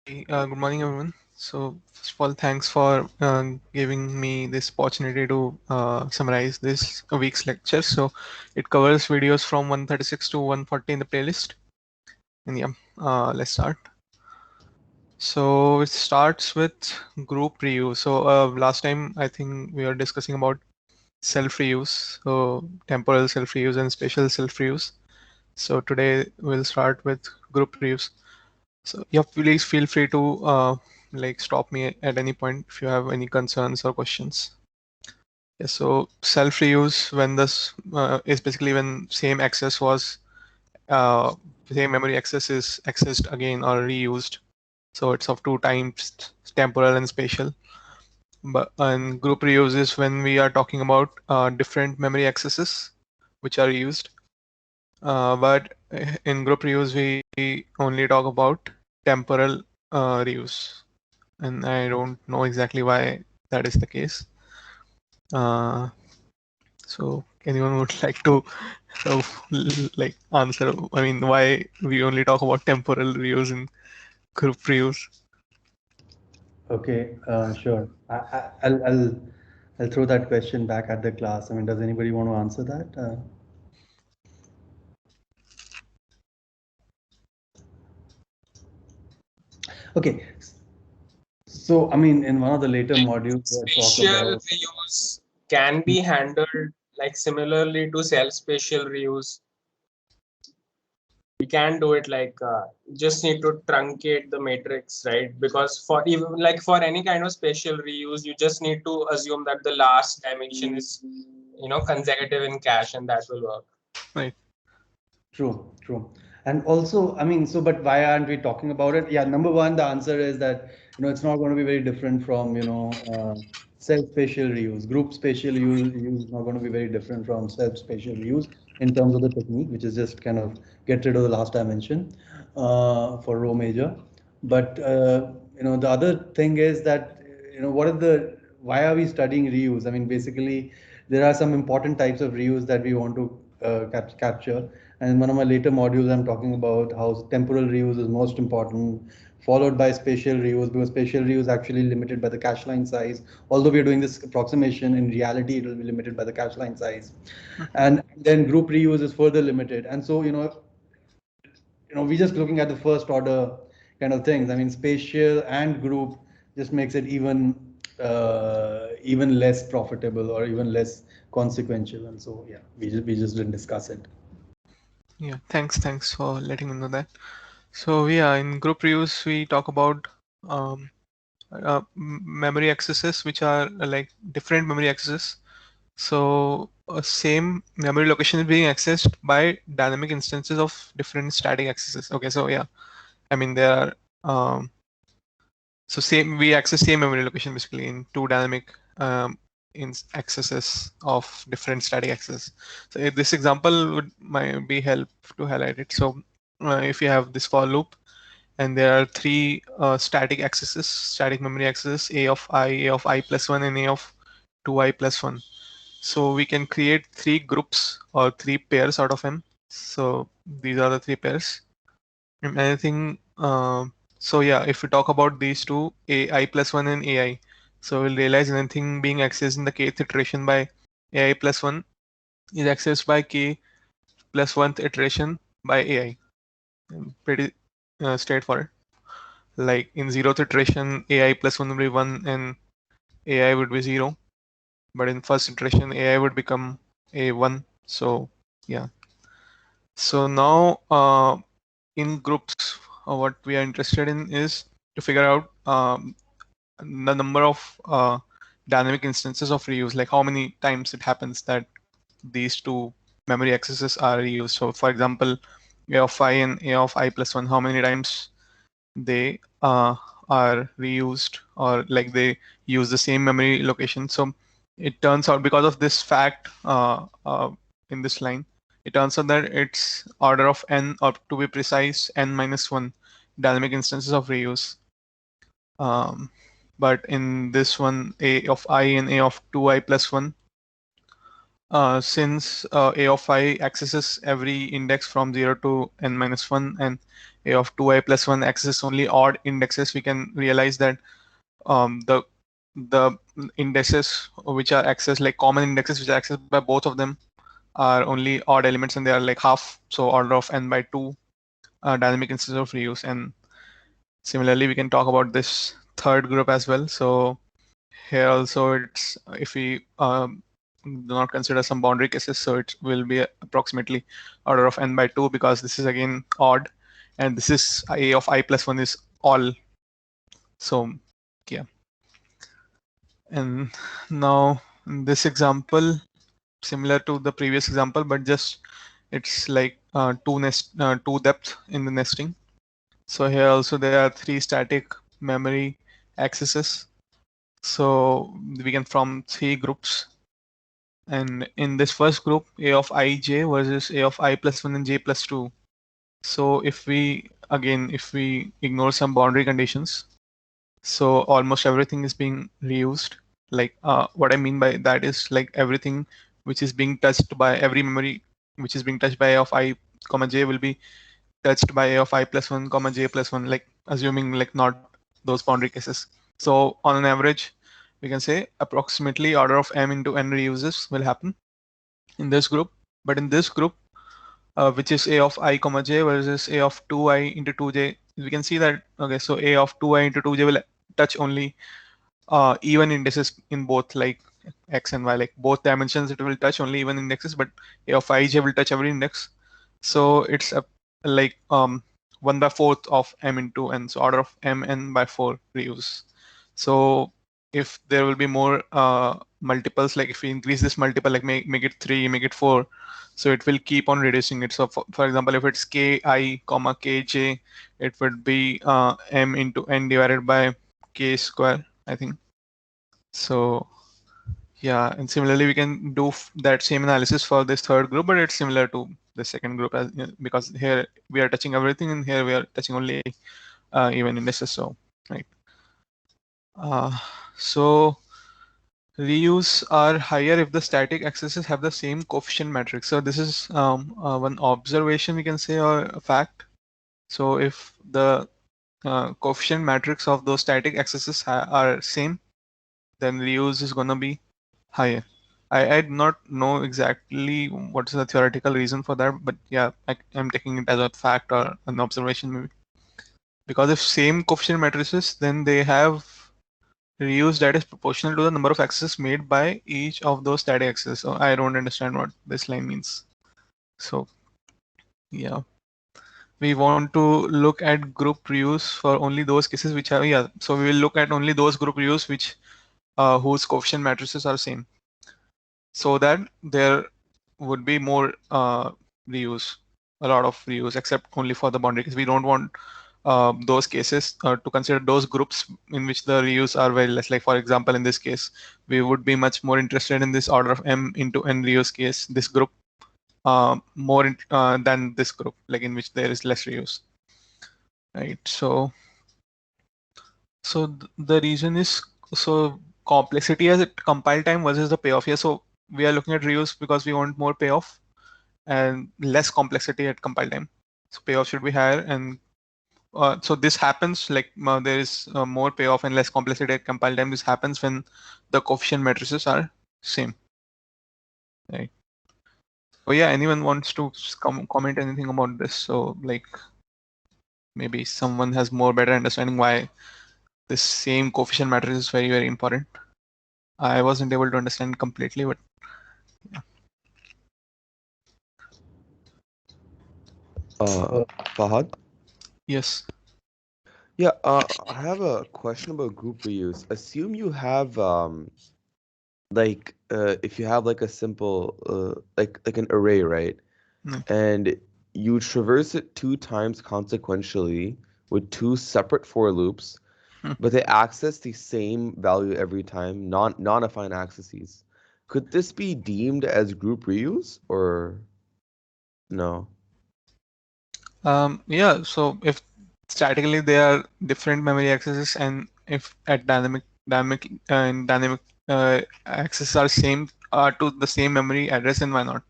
Good morning, everyone. So, first of all, thanks for giving me this opportunity to summarize this week's lecture. So, it covers videos from 136 to 140 in the playlist. And yeah, let's start. So, it starts with group reuse. So, last time I think we were discussing about self reuse, so temporal self reuse and spatial self reuse. So, today we'll start with group reuse. So yeah, please feel free to like stop me at any point if you have any concerns or questions. Yeah, so self reuse when this is basically when same access was uh, same memory access is accessed again or reused. So it's of two times temporal and spatial. But and group reuse is when we are talking about different memory accesses which are used. But in group reuse we only talk about temporal reuse. And I don't know exactly why that is the case. Uh, so anyone would like to like answer? I mean, why we only talk about temporal reuse in group reuse? Okay, sure. I'll throw that question back at the class. I mean, does anybody want to answer that? Okay, so I mean, in one of the later modules, we talk Spatial about. reuse can be handled like similarly to self-spatial reuse. We can do it like just need to truncate the matrix, right? Because for even like for any kind of spatial reuse, you just need to assume that the last dimension is consecutive in cache, and that will work. Right. True, true. And also, I mean, so but why aren't we talking about it? Yeah, number one, the answer is that, it's not going to be very different from, self-spatial reuse. Group spatial use is not going to be very different from self-spatial reuse in terms of the technique, which is just kind of get rid of the last dimension for row major. But, the other thing is that, why are we studying reuse? I mean, basically, there are some important types of reuse that we want to capture. And in one of my later modules, I'm talking about how temporal reuse is most important, followed by spatial reuse, because spatial reuse is actually limited by the cache line size. Although we're doing this approximation, in reality, it will be limited by the cache line size. And then group reuse is further limited. And so, we're just looking at the first order kind of things. I mean, spatial and group just makes it even less profitable or even less consequential. And so, yeah, we just didn't discuss it. Yeah. Thanks for letting me know that. So yeah, in group reuse we talk about um, memory accesses which are like different memory accesses. So a same memory location is being accessed by dynamic instances of different static accesses. Okay, so yeah, I mean there are so same we access same memory location basically in two dynamic in accesses of different static accesses. So this example would might be help to highlight it. So if you have this for loop and there are three static accesses, static memory accesses, a of I plus one, and a of 2i plus one. So we can create three groups or three pairs out of m. So these are the three pairs. And anything. So yeah, if we talk about these two, ai plus one and ai, so we'll realize anything being accessed in the kth iteration by ai plus one is accessed by k plus one iteration by ai. Pretty straightforward. Like in zeroth iteration, ai plus one will be one and ai would be zero. But in first iteration, ai would become a1. So yeah. So now in groups, what we are interested in is to figure out the number of dynamic instances of reuse, like how many times it happens that these two memory accesses are reused. So for example, a of I and a of I plus one, how many times they are reused or like they use the same memory location. So it turns out because of this fact in this line, it turns out that it's order of n, or to be precise, n minus 1 dynamic instances of reuse. But in this one, a of I and a of 2i plus 1, since a of I accesses every index from 0 to n minus 1 and a of 2i plus 1 accesses only odd indexes, we can realize that the indices which are accessed, like common indexes which are accessed by both of them, are only odd elements, and they are like half, so order of n by 2 dynamic instances of reuse. And similarly, we can talk about this third group as well. So here also, it's if we do not consider some boundary cases, so it will be approximately order of n by 2, because this is again odd, and this is a of I plus 1 is all. So yeah. And now in this example, similar to the previous example, but just it's like two depth in the nesting. So here also there are three static memory accesses. So we can form three groups. And in this first group, a of ij versus a of I plus 1 and j plus 2. So if we ignore some boundary conditions, so almost everything is being reused. Like what I mean by that is like everything which is being touched by every memory which is being touched by a of I comma j will be touched by a of I plus 1 comma j plus 1, like assuming like not those boundary cases. So on an average, we can say approximately order of m into n reuses will happen in this group. But in this group, which is a of I comma j versus a of 2i into 2j, we can see that, okay, so a of 2i into 2j will touch only even indices in both like x and y, like both dimensions it will touch only even indexes, but a of ij will touch every index. So it's a like 1 by 4th of m into n, so order of m n by 4 reuse. So if there will be more multiples, like if we increase this multiple, like make it 3, make it 4, so it will keep on reducing it. So for example, if it's ki comma kj, it would be m into n divided by k square, I think. So yeah, and similarly we can do that same analysis for this third group, but it's similar to the second group, as because here we are touching everything and here we are touching only even indices. So right. So reuse are higher if the static accesses have the same coefficient matrix. So this is one observation we can say, or a fact. So if the coefficient matrix of those static accesses are same, then reuse is gonna be higher. I do not know exactly what is the theoretical reason for that, but yeah, I'm taking it as a fact or an observation maybe. Because if same coefficient matrices, then they have reuse that is proportional to the number of accesses made by each of those static accesses. So I don't understand what this line means. So yeah, we want to look at group reuse for only those cases which have, yeah. So we will look at only those group reuse which whose coefficient matrices are same, so that there would be more reuse, a lot of reuse, except only for the boundary case. We don't want those cases to consider those groups in which the reuse are very less. Like for example, in this case, we would be much more interested in this order of m into n reuse case, this group, more than this group, like in which there is less reuse, right? So the reason is, so complexity as it compile time versus the payoff here. So we are looking at reuse because we want more payoff and less complexity at compile time. So payoff should be higher, and so this happens like there is more payoff and less complexity at compile time. This happens when the coefficient matrices are same, right? So yeah, anyone wants to comment anything about this? So like maybe someone has more better understanding why this same coefficient matrix is very, very important. I wasn't able to understand completely, but yeah. Fahad? Yes. Yeah, I have a question about group reuse. Assume you have if you have like a simple like an array, right? Mm. And you traverse it two times consequentially with two separate for loops, Hmm. but they access the same value every time, non-affine accesses. Could this be deemed as group reuse or no? Yeah, so if statically they are different memory accesses, and if at dynamic accesses are same to the same memory address, then why not?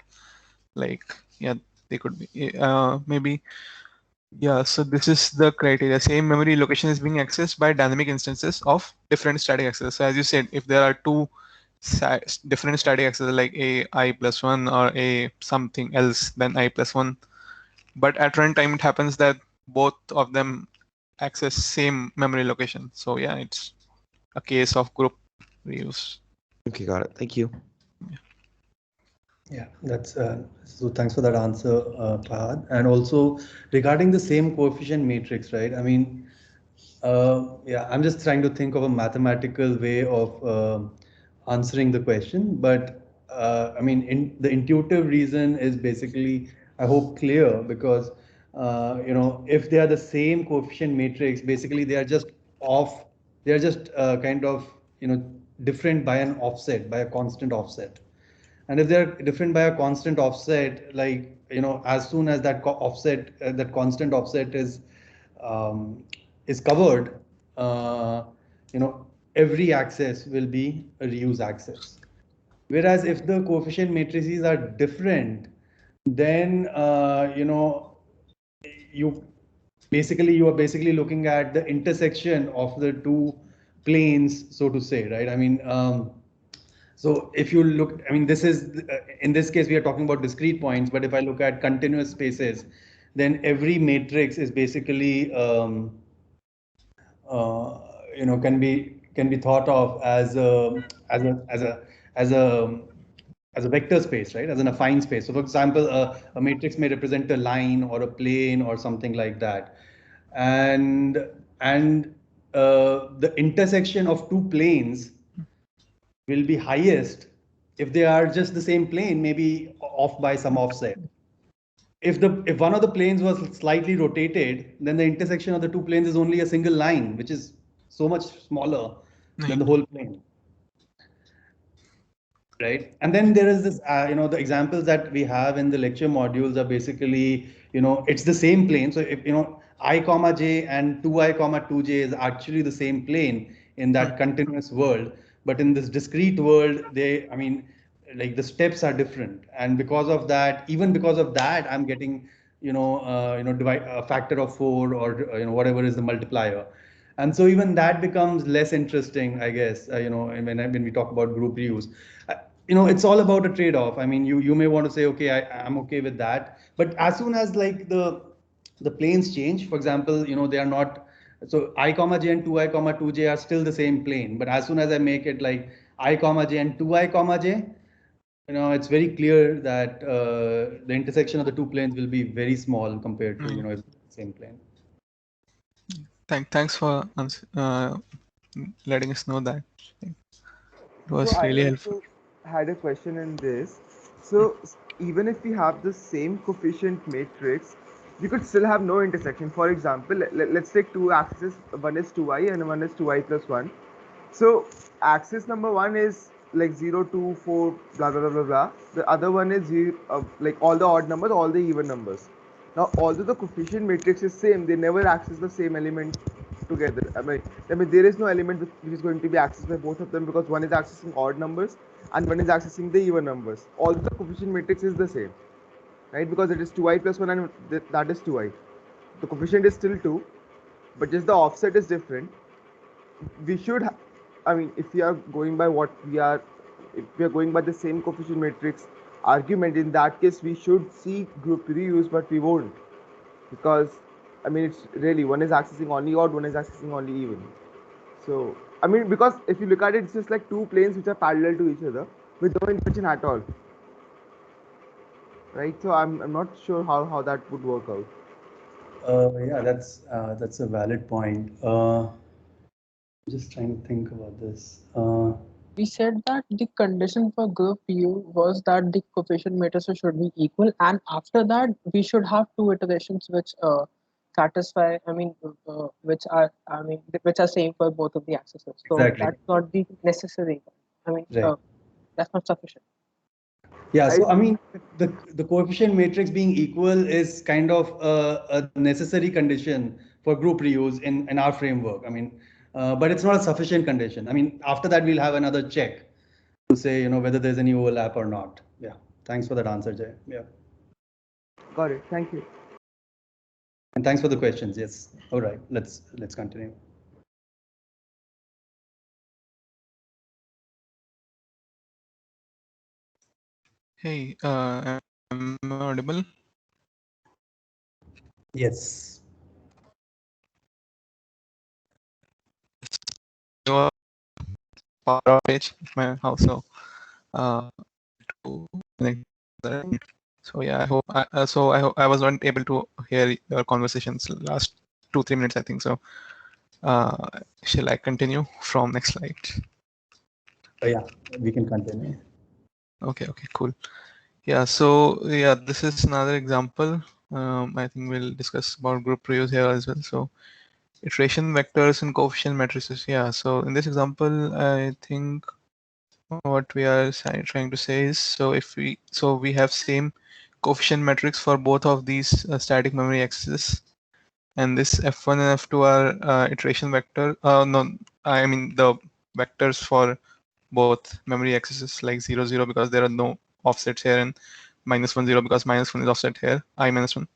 Like yeah, they could be maybe. Yeah, so this is the criteria. Same memory location is being accessed by dynamic instances of different static accesses. So as you said, if there are two different static accesses like a I plus one or a something else than I plus one, but at runtime it happens that both of them access same memory location. So yeah, it's a case of group reuse. Okay, got it. Thank you. Yeah, that's so thanks for that answer, Fahad. And also regarding the same coefficient matrix, right? I mean, yeah, I'm just trying to think of a mathematical way of answering the question, but I mean, the intuitive reason is basically, I hope, clear because if they are the same coefficient matrix, basically they are just off, they are just kind of different by an offset, by a constant offset. And if they're different by a constant offset, like as soon as that offset, that constant offset um, is covered, you know, every access will be a reuse access. Whereas if the coefficient matrices are different, then you you are basically looking at the intersection of the two planes, so to say, right? I mean. So if you look, I mean, this is, in this case, we are talking about discrete points, but if I look at continuous spaces, then every matrix is basically, uh, can be thought of as as a as a vector space, right? As an affine space. So for example, a matrix may represent a line or a plane or something like that. And the intersection of two planes will be highest if they are just the same plane, maybe off by some offset. If one of the planes was slightly rotated, then the intersection of the two planes is only a single line, which is so much smaller than Right. the whole plane. Right. And then there is this, the examples that we have in the lecture modules are basically, it's the same plane. So if, I comma j and 2i comma 2j is actually the same plane in that continuous world. But in this discrete world, I mean, like the steps are different. And because of that, even because of that, I'm getting, divide a factor of 4 or, whatever is the multiplier. And so even that becomes less interesting, I guess, when we talk about group reuse. It's all about a trade-off. I mean, you may want to say, okay, I'm okay with that. But as soon as like the planes change, for example, they are not, so I comma j and 2i comma 2j are still the same plane. But as soon as I make it like I comma j and 2i comma j, it's very clear that the intersection of the two planes will be very small compared to, same plane. Thanks for letting us know that. It So was I really helpful. also had a question in this. So even if we have the same coefficient matrix, we could still have no intersection. For example, let's take two axes. One is 2i and one is 2i plus 1. So axis number 1 is like 0, 2, 4, blah, blah, blah, blah, blah. The other one is like all the odd numbers, all the even numbers. Now, although the coefficient matrix is same, they never access the same element together. I mean, there is no element which is going to be accessed by both of them because one is accessing odd numbers and one is accessing the even numbers. Although the coefficient matrix is the same, right? Because it is 2i plus 1 and that is 2i. The coefficient is still 2, but just the offset is different. We should, I mean, if we are going by what we are, if we are going by the same coefficient matrix argument, in that case we should see group reuse, but we won't, because I mean, it's really one is accessing only odd, one is accessing only even. So I mean, because if you look at it, it's just like two planes which are parallel to each other with no intersection at all, right? So I'm not sure how that would work out. Yeah, that's a valid point. Just trying to think about this. We said that the condition for group U was that the coefficient matrices should be equal, and after that we should have two iterations which satisfy. I mean, which are which are same for both of the axes. So Exactly. that's not the necessary. I mean, Right. that's not sufficient. Yeah, I so I mean, the coefficient matrix being equal is kind of a necessary condition for group reuse in our framework. I mean, but it's not a sufficient condition. I mean, after that, we'll have another check to say, whether there's any overlap or not. Yeah, thanks for that answer, Jay. Yeah. got it. Thank you. And thanks for the questions. Yes. All right. Let's continue. Hey, am I audible? Yes. Your power page of my house, so to connect that. So yeah, I hope. I hope I was not able to hear your conversations last 2-3 minutes, I think. So, shall I continue from next slide? Yeah, we can continue. Okay. Cool. Yeah. So yeah, this is another example. I think we'll discuss about group reuse here as well. So iteration vectors and coefficient matrices. Yeah. So in this example, I think what we are trying to say is, so we have same coefficient matrix for both of these static memory accesses, and this f1 and f2 are iteration vector. No, I mean the vectors for both memory accesses, like 0 0, because there are no offsets here, and -1 0 because -1 is offset here, I -1.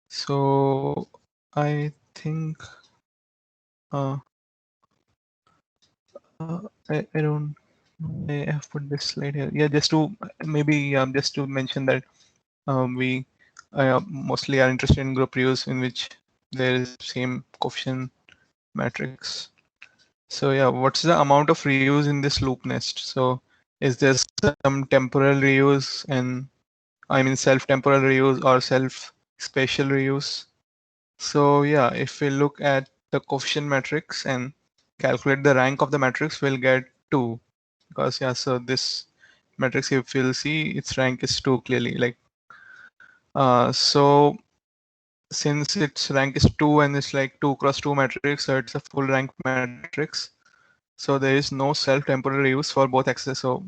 So I think uh, I don't know. I have put this slide here. Yeah, just to maybe just to mention that we mostly are interested in group reuse in which there is same coefficient matrix. So yeah, what's the amount of reuse in this loop nest? So is there some temporal reuse, and I mean self-temporal reuse or self-spatial reuse? So yeah, if we look at the coefficient matrix and calculate the rank of the matrix, we'll get 2. Because yeah, so this matrix, if you'll see, its rank is 2 clearly. Like so since its rank is 2 and it's like 2 cross 2 matrix, so it's a full rank matrix. So there is no self-temporal reuse for both axes. So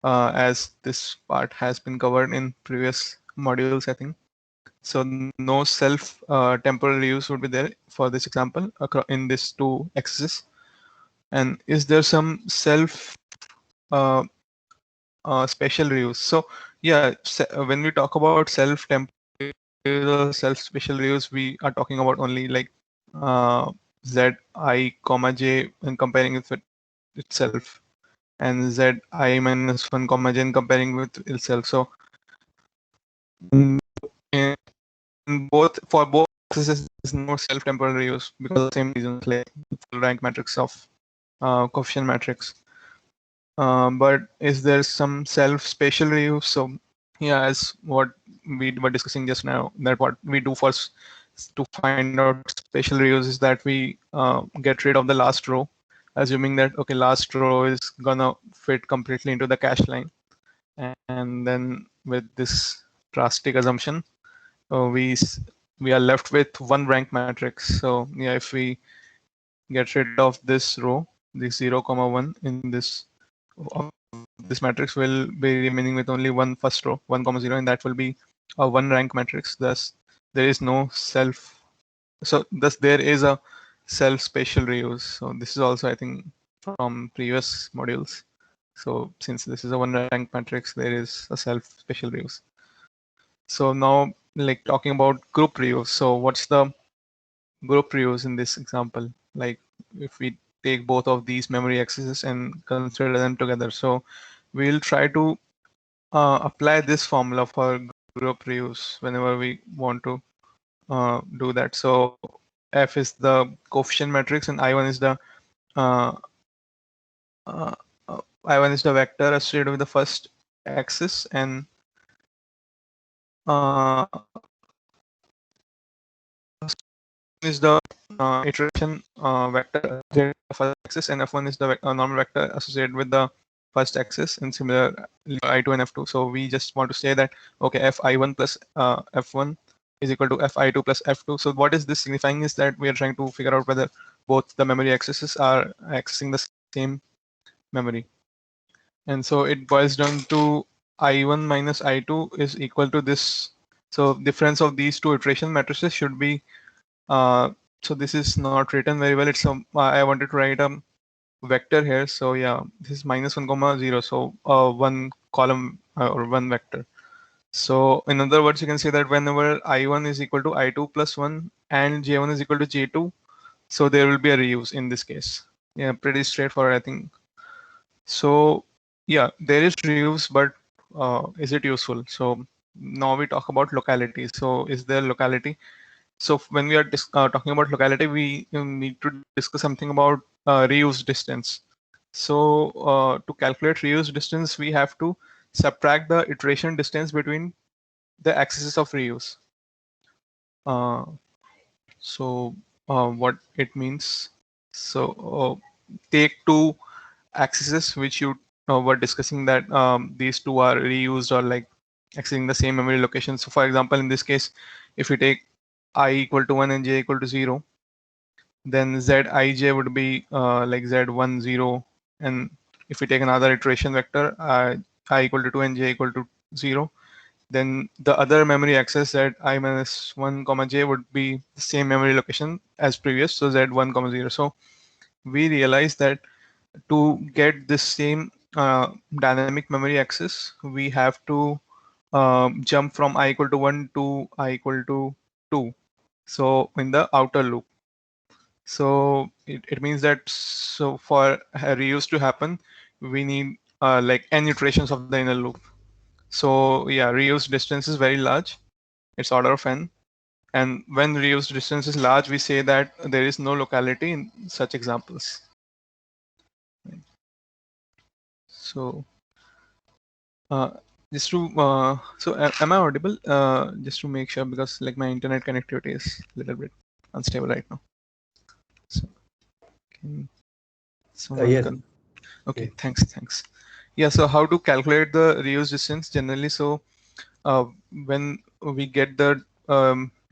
as this part has been covered in previous modules, I think. So no self-temporal reuse would be there for this example in these two axes. And is there some self uh, spatial reuse? So yeah, when we talk about self-temporal, self-spatial reuse, we are talking about only like z I comma j and comparing it with itself, and z I minus 1 comma j and comparing with itself. So in, in both for both axes, there's no self-temporal reuse because of the same reasons, like full rank matrix of coefficient matrix. But is there some self-spatial reuse? So yeah, as what we were discussing just now, that what we do first to find out spatial reuse is that we get rid of the last row, assuming that okay, last row is gonna fit completely into the cache line, and then with this drastic assumption, we are left with one rank matrix. So yeah, if we get rid of this row, this 0 comma 1 in this matrix, will be remaining with only one first row, 1 comma 0, and that will be a one rank matrix. Thus there is no self, so thus there is a self spatial reuse. So this is also, I think, from previous modules. So since this is a one rank matrix, there is a self spatial reuse. So now, like talking about group reuse. So what's the group reuse in this example? Like if we take both of these memory accesses and consider them together. So we'll try to apply this formula for group reuse whenever we want to do that. So f is the coefficient matrix and I1 is the uh, uh, I1 is the vector associated with the first axis, and uh, is the iteration vector associated with the first axis, and f1 is the normal vector associated with the first axis, and similar I2 and f2. So we just want to say that okay, fi1 plus f1 is equal to fi2 plus f2. So what is this signifying is that we are trying to figure out whether both the memory accesses are accessing the same memory. And so it boils down to I1 minus I2 is equal to this. So difference of these two iteration matrices should be so this is not written very well. It's I wanted to write a vector here. So yeah, this is -1 comma 0. So one column or one vector. So in other words, you can say that whenever I1 is equal to I2 plus 1 and J1 is equal to J2, so there will be a reuse in this case. Yeah, pretty straightforward, I think. So yeah, there is reuse, but is it useful? So now we talk about locality. So is there locality? So when we are talking about locality, we need to discuss something about reuse distance. So to calculate reuse distance, we have to subtract the iteration distance between the axes of reuse. Uh, so what it means? So take two axes which you were discussing, that these two are reused or like accessing the same memory location. So for example, in this case, if we take I equal to 1 and j equal to 0, then zij would be like z1 0, and if we take another iteration vector I equal to 2 and j equal to 0, then the other memory access z I minus 1 comma j would be the same memory location as previous, so z1 comma 0. So we realize that to get this same dynamic memory access, we have to jump from I equal to 1 to I equal to 2. So in the outer loop. So it means that so for a reuse to happen, we need like n iterations of the inner loop. So yeah, reuse distance is very large. It's order of n. And when reuse distance is large, we say that there is no locality in such examples. So just to am I audible? Just to make sure, because like my internet connectivity is a little bit unstable right now. So can someone Yes. okay, Yes. thanks. Yeah, so how to calculate the reuse distance generally? So when we get the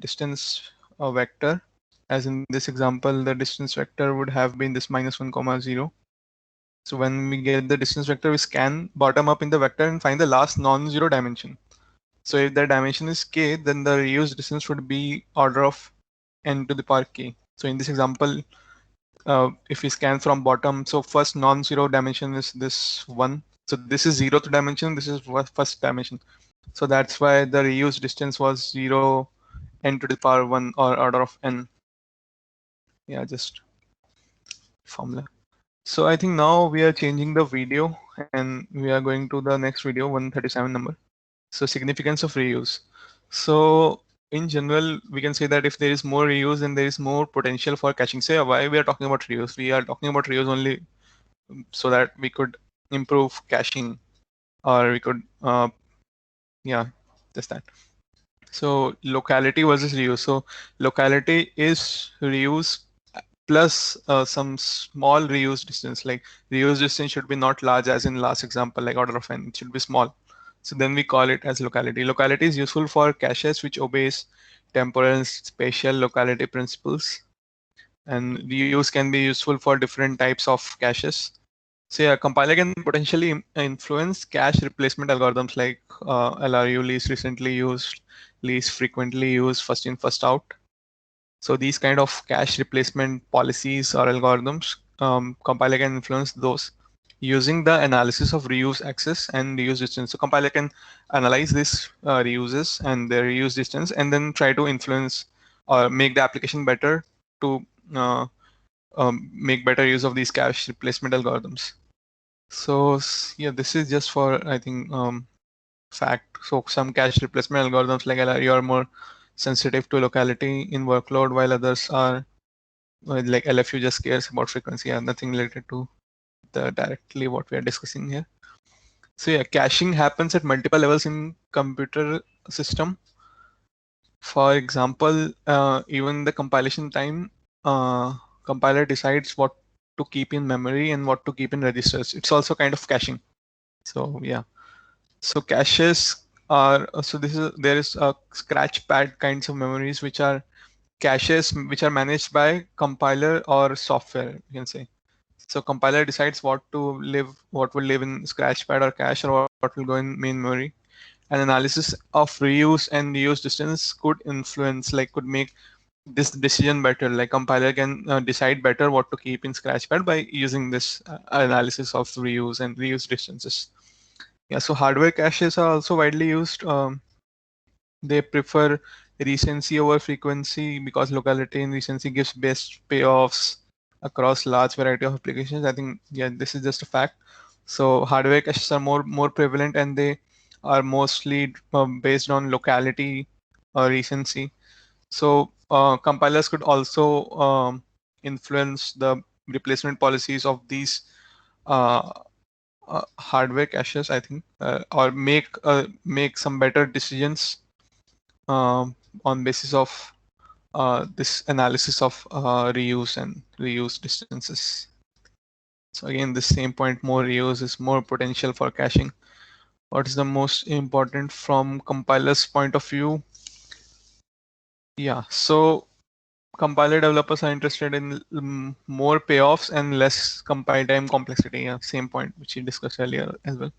distance vector, as in this example, the distance vector would have been this minus 1 comma 0. So when we get the distance vector, we scan bottom up in the vector and find the last non-zero dimension. So if the dimension is k, then the reuse distance would be order of n to the power k. So in this example, if we scan from bottom, so first non-zero dimension is this 1. So this is 0th dimension, this is first dimension. So that's why the reuse distance was 0 n to the power 1, or order of n. Yeah, just formula. So I think now we are changing the video and we are going to the next video, 137 number. So significance of reuse. So in general, we can say that if there is more reuse, then there is more potential for caching. Say why we are talking about reuse. We are talking about reuse only so that we could improve caching, or we could, yeah, just that. So locality versus reuse. So locality is reuse plus some small reuse distance. Like reuse distance should be not large, as in last example, like order of n. It should be small. So then we call it as locality. Locality is useful for caches which obeys temporal and spatial locality principles. And reuse can be useful for different types of caches. So yeah, compiler can potentially influence cache replacement algorithms like LRU, least recently used, least frequently used, first in, first out. So these kind of cache replacement policies or algorithms, compiler can influence those using the analysis of reuse access and reuse distance. So compiler can analyze these reuses and their reuse distance, and then try to influence or make the application better to uh, make better use of these cache replacement algorithms. So yeah, this is just for, I think, fact. So some cache replacement algorithms like LRU are more sensitive to locality in workload, while others are like LFU just cares about frequency and nothing related to the directly what we are discussing here. So yeah, caching happens at multiple levels in computer system. For example, even the compilation time, compiler decides what to keep in memory and what to keep in registers. It's also kind of caching. So yeah. So caches are, so this is, there is a scratch pad kinds of memories which are caches which are managed by compiler or software, you can say. So compiler decides what will live in scratchpad or cache, or what will go in main memory. An analysis of reuse and reuse distance could influence, like could make this decision better. Like compiler can decide better what to keep in scratchpad by using this analysis of reuse and reuse distances. Yeah, so hardware caches are also widely used. They prefer recency over frequency because locality and recency gives best payoffs across large variety of applications. I think, yeah, this is just a fact. So hardware caches are more prevalent, and they are mostly based on locality or recency. So compilers could also influence the replacement policies of these uh, hardware caches, I think, or make some better decisions on basis of this analysis of reuse and reuse distances. So again, the same point, more reuse is more potential for caching. What is the most important from compiler's point of view? Yeah, so compiler developers are interested in more payoffs and less compile time complexity. Yeah, same point which we discussed earlier as well.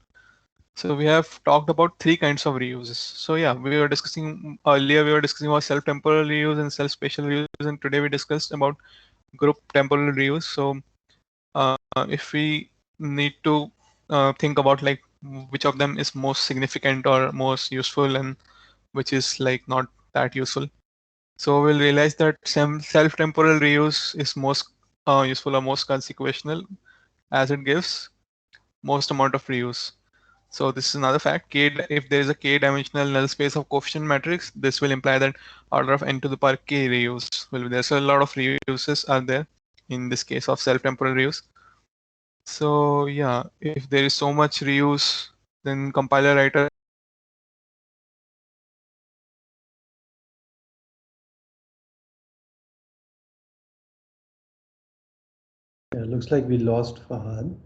So we have talked about three kinds of reuses. So yeah, we were discussing earlier, we were discussing about self-temporal reuse and self-spatial reuse, and today we discussed about group temporal reuse. So if we need to think about like which of them is most significant or most useful and which is like not that useful. So we'll realize that some self-temporal reuse is most useful or most consequential as it gives most amount of reuse. So this is another fact. If there is a k-dimensional null space of coefficient matrix, this will imply that order of n to the power k reuse will be there. So a lot of reuses are there in this case of self-temporal reuse. So yeah, if there is so much reuse, then compiler writer Yeah, looks like we lost Fahad.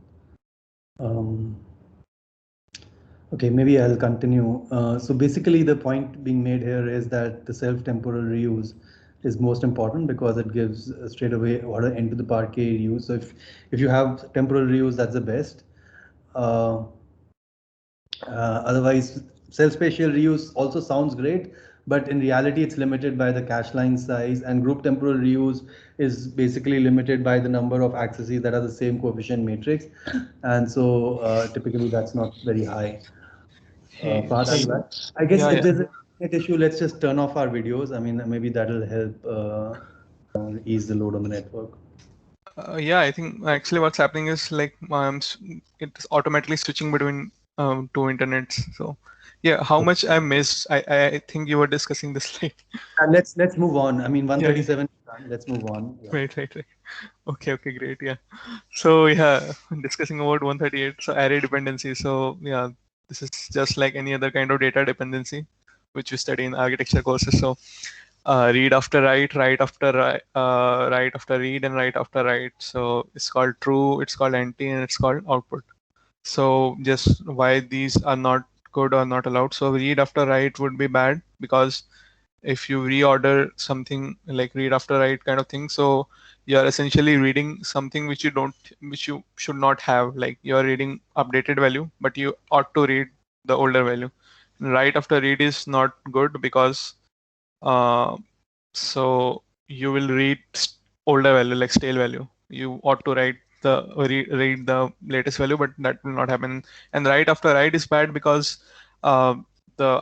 Okay, maybe I'll continue. So basically, the point being made here is that the self-temporal reuse is most important because it gives straight away order n to the power k reuse. So if you have temporal reuse, that's the best. Otherwise, self-spatial reuse also sounds great, but in reality, it's limited by the cache line size, and group temporal reuse is basically limited by the number of accesses that are the same coefficient matrix, and so typically that's not very high. Fahad, are you back? I guess yeah, if yeah. there's an internet issue, let's just turn off our videos. I mean, maybe that'll help ease the load on the network. Yeah, I think actually what's happening is like it's automatically switching between two internets. So yeah, how much I missed? I think you were discussing this like Let's move on. I mean, yeah, yeah. 137 is done. Let's move on. Yeah. Right. Okay, great. Yeah. So yeah, discussing about 138. So array dependency. So yeah, this is just like any other kind of data dependency, which we study in architecture courses. So read after write, write after write, write after read, and write after write. So it's called true, it's called empty, and it's called output. So just why these are not good or not allowed. So read after write would be bad because if you reorder something like read after write kind of thing, so you're essentially reading something which you should not have. Like you're reading updated value, but you ought to read the older value. Write after read is not good because uh, so you will read older value like stale value. You ought to write read the latest value, but that will not happen. And write after write is bad because uh, the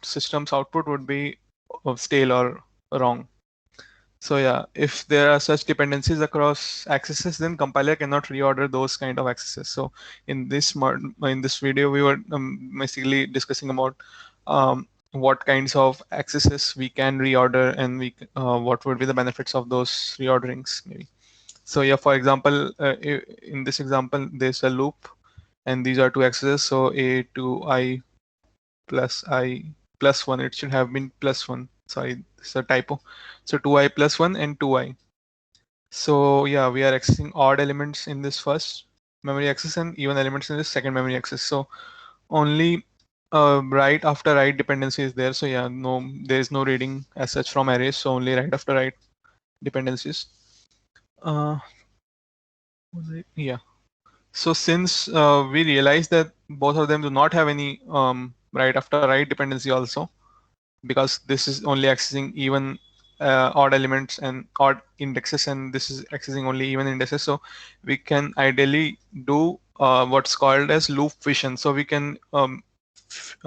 system's output would be stale or wrong. So yeah, if there are such dependencies across accesses, then compiler cannot reorder those kind of accesses. So in this video, we were basically discussing about what kinds of accesses we can reorder and what would be the benefits of those reorderings maybe. So yeah, for example, in this example, there's a loop and these are two accesses. So a to I plus I plus 1, it should have been plus 1. Sorry, it's a typo. So 2I plus 1 and 2I. So yeah, we are accessing odd elements in this first memory access and even elements in this second memory access. So only write after write dependency is there. So yeah, no, there is no reading as such from arrays. So only write after write dependencies. Yeah. So since we realize that both of them do not have any write after write dependency also, because this is only accessing even odd elements and odd indexes, and this is accessing only even indices. So we can ideally do what's called as loop fission. So we can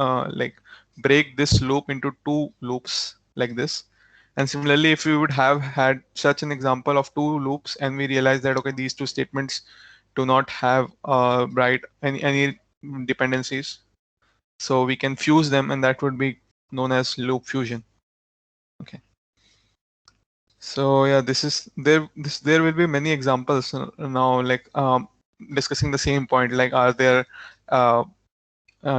like break this loop into two loops like this. And similarly, if we would have had such an example of two loops and we realize that, okay, these two statements do not have any dependencies, so we can fuse them, and that would be known as loop fusion. Okay. So yeah, there will be many examples now, like discussing the same point, like are there uh,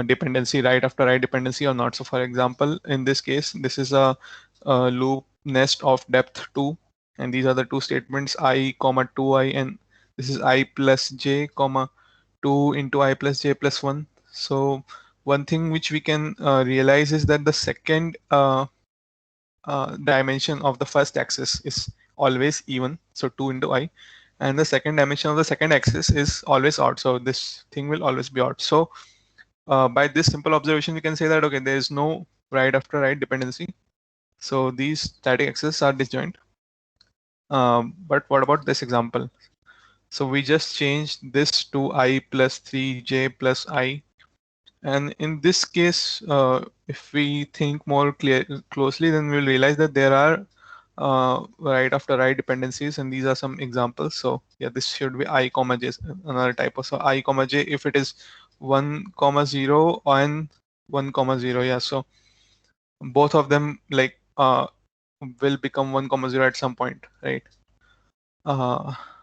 dependency right after right dependency or not. So for example, in this case, this is a loop nest of depth 2, and these are the two statements I comma 2i, and this is I plus j comma 2 into I plus j plus 1. So one thing which we can realize is that the second dimension of the first axis is always even, so 2 into I, and the second dimension of the second axis is always odd, so this thing will always be odd. So by this simple observation, we can say that, okay, there is no right after right dependency, so these static axes are disjoint. But what about this example? So we just changed this to I plus 3j plus I, and in this case, if we think more closely, then we'll realize that there are right after right dependencies, and these are some examples. So yeah, this should be I comma j, another typo. So I comma j, if it is 1 comma 0 and 1 comma 0, yeah, so both of them like will become 1 comma 0 at some point, right?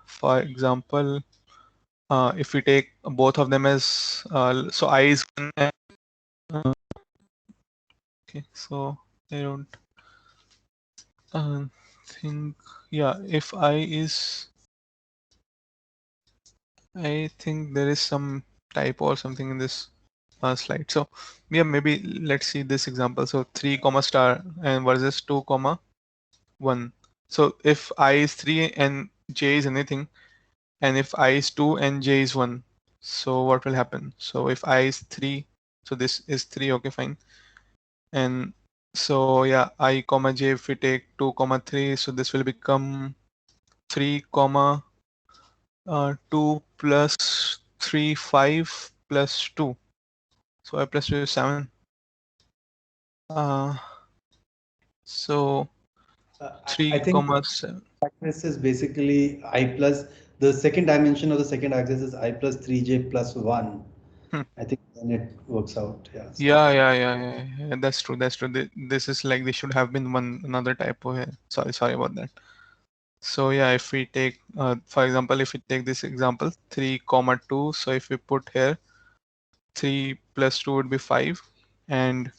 For example, if we take both of them as so I is 1 and okay, so I don't think, yeah, if I is, I think there is some typo or something in this slide. So yeah, maybe let's see this example. So 3 comma star and versus 2 comma 1. So if I is 3 and j is anything, and if I is 2 and j is 1, so what will happen? So if I is 3, so this is 3, okay, fine. And so yeah, I comma j, if we take 2 comma 3, so this will become 3 comma 2 plus 3 5 plus 2, so I plus 2 is 7. So I 3 think comma 7. axis is basically I plus the second dimension of the second axis is I plus 3j plus 1. I think then it works out. Yeah. Yeah, that's true, that's true. This is like, this should have been another typo here. Sorry about that. So yeah, if we take for example, if we take this example 3 comma 2, so if we put here 3 plus 2 would be 5, and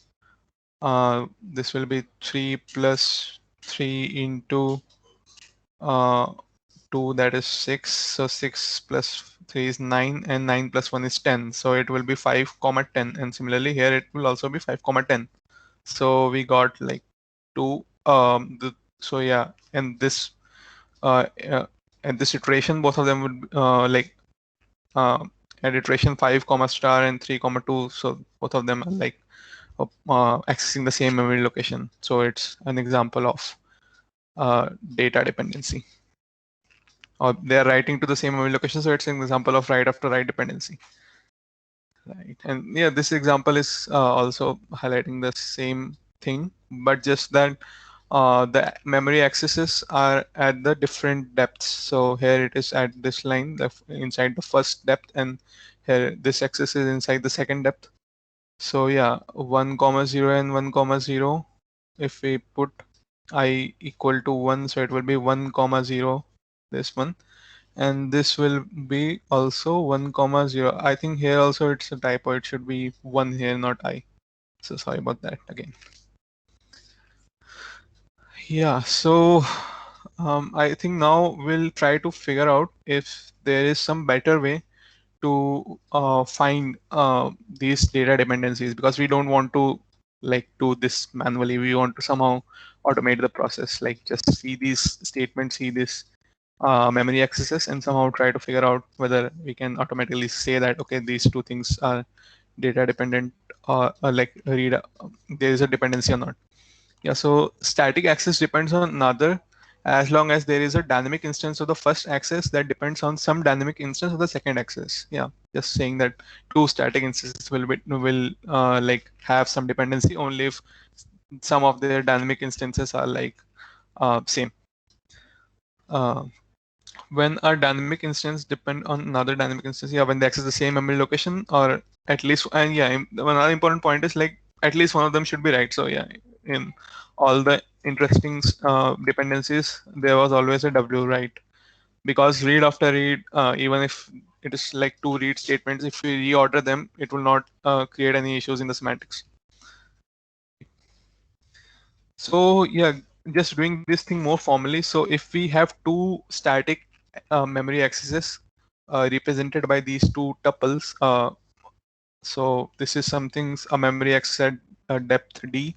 this will be 3 plus 3 into 2, that is 6. So 6 plus 3 is 9, and 9 plus 1 is 10. So it will be 5 comma 10, and similarly here it will also be 5 comma 10. So we got like 2. So yeah, and this at this iteration, both of them would like at iteration 5 comma star and 3 comma 2. So both of them are like accessing the same memory location. So it's an example of data dependency, or they are writing to the same memory location. So it's an example of right after right dependency, right? And yeah, this example is also highlighting the same thing, but just that the memory accesses are at the different depths. So here it is at this line, inside the first depth, and here this access is inside the second depth. So yeah, 1 comma 0 and 1 comma 0, if we put I equal to 1, so it will be 1 comma 0, this one, and this will be also 1 comma 0. I think here also it's a typo, it should be 1 here, not I. So sorry about that again. Yeah, so I think now we'll try to figure out if there is some better way to find these data dependencies, because we don't want to like do this manually. We want to somehow automate the process, like just see these statements, see this memory accesses, and somehow try to figure out whether we can automatically say that, okay, these two things are data dependent, or like there is a dependency or not. Yeah, so static access depends on another, as long as there is a dynamic instance of the first access that depends on some dynamic instance of the second access. Yeah, just saying that two static instances will like have some dependency only if some of their dynamic instances are like same. When a dynamic instance depend on another dynamic instance, yeah, when they access the same memory location, or at least, and yeah, another important point is like at least one of them should be right. So yeah, in all the interesting dependencies, there was always a W right, because read after read, even if it is like two read statements, if we reorder them, it will not create any issues in the semantics. So yeah, just doing this thing more formally. So if we have two static memory accesses represented by these two tuples, so this is something, a memory access at depth d,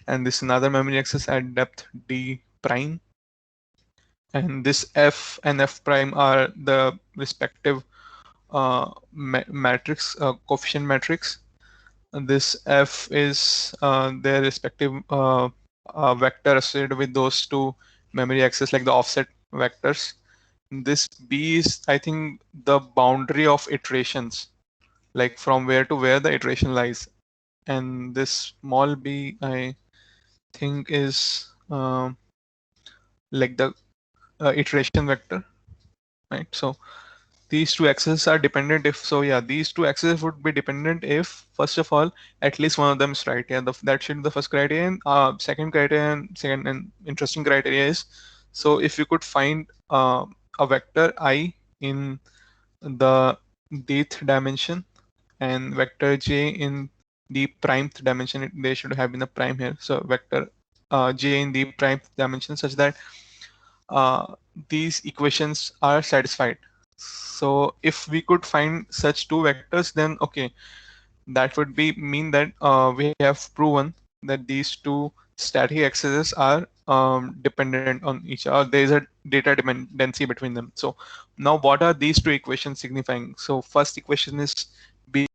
and this another memory access at depth d prime, and this f and f prime are the respective matrix coefficient matrix. And this f is their respective vector associated with those two memory access, like the offset vectors. This b is, I think, the boundary of iterations, like from where to where the iteration lies. And this small b, I think, is like the iteration vector, right? So these two axes are dependent if, so yeah, these two axes would be dependent if, first of all, at least one of them is right. Yeah, that should be the first criterion. Second criterion, second and interesting criteria is, so if you could find a vector I in the dth dimension and vector j in the primeth dimension, they should have been a prime here. So vector j in the primeth dimension, such that these equations are satisfied. So if we could find such two vectors, then okay, that would be mean that we have proven that these two static accesses are dependent on each other. There is a data dependency between them. So now what are these two equations signifying? So first equation is B.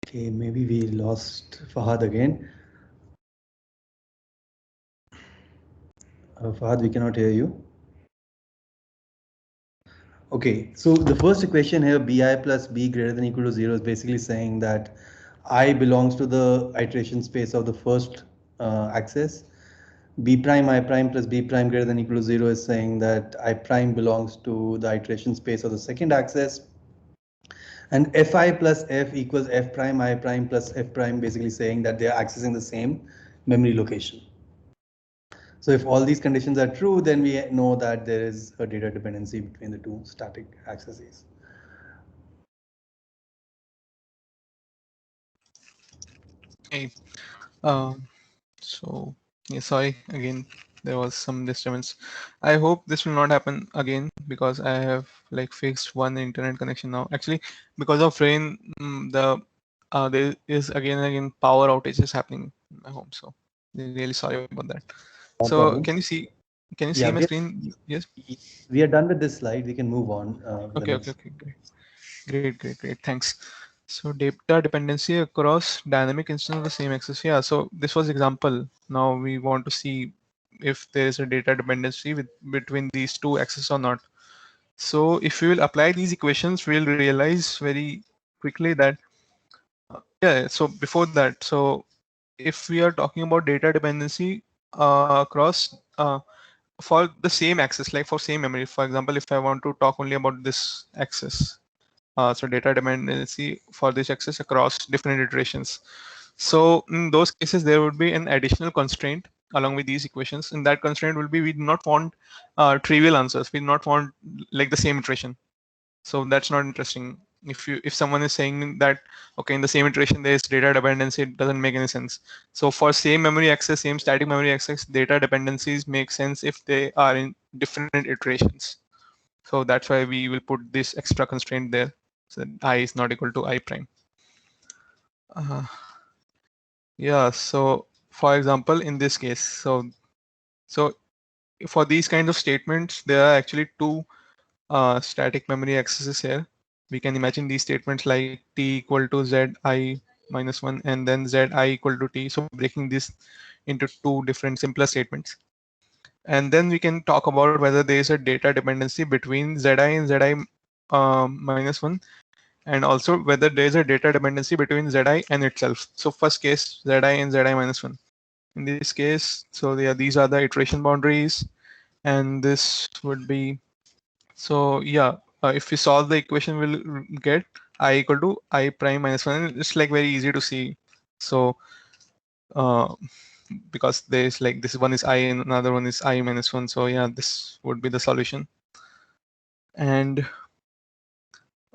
Okay, maybe we lost Fahad again. Fahad, we cannot hear you. Okay, so the first equation here, bi plus b greater than equal to 0, is basically saying that I belongs to the iteration space of the first axis. B prime I prime plus B prime greater than equal to 0 is saying that I prime belongs to the iteration space of the second axis. And Fi plus F equals F prime I prime plus F prime, basically saying that they are accessing the same memory location. So if all these conditions are true, then we know that there is a data dependency between the two static accesses. Okay. So yeah, sorry again, there was some disturbance. I hope this will not happen again, because I have like fixed one internet connection now. Actually, because of rain, there is again and again power outages happening in my home. So really sorry about that. No So problem. can you see Yeah, my screen? Yes. we are done with this slide. We can move on. Okay. Great. Thanks. So data dependency across dynamic instance of the same access. Yeah. So this was example. Now we want to see if there is a data dependency between these two accesses or not. So if we will apply these equations, we'll realize very quickly that yeah. So before that, so if we are talking about data dependency across for the same access, like for same memory. For example, if I want to talk only about this access, so data dependency for this access across different iterations. So in those cases, there would be an additional constraint along with these equations. And that constraint will be, we do not want trivial answers. We do not want like the same iteration. So that's not interesting. If someone is saying that, okay, in the same iteration, there is data dependency, it doesn't make any sense. So for same memory access, same static memory access, data dependencies make sense if they are in different iterations. So that's why we will put this extra constraint there. So I is not equal to I prime. Yeah, so for example, in this case, so for these kinds of statements, there are actually two static memory accesses here. we can imagine these statements like t equal to zi minus 1 and then zi equal to t. So breaking this into two different simpler statements. And then we can talk about whether there is a data dependency between zi and zi minus 1, and also whether there is a data dependency between zi and itself. So first case, zi and zi minus 1. In this case, so yeah, these are the iteration boundaries, and this would be, so yeah, if we solve the equation, we'll get I equal to I prime minus 1. It's like very easy to see. So uh, because there's like this one is I and another one is I minus 1. So yeah, this would be the solution. And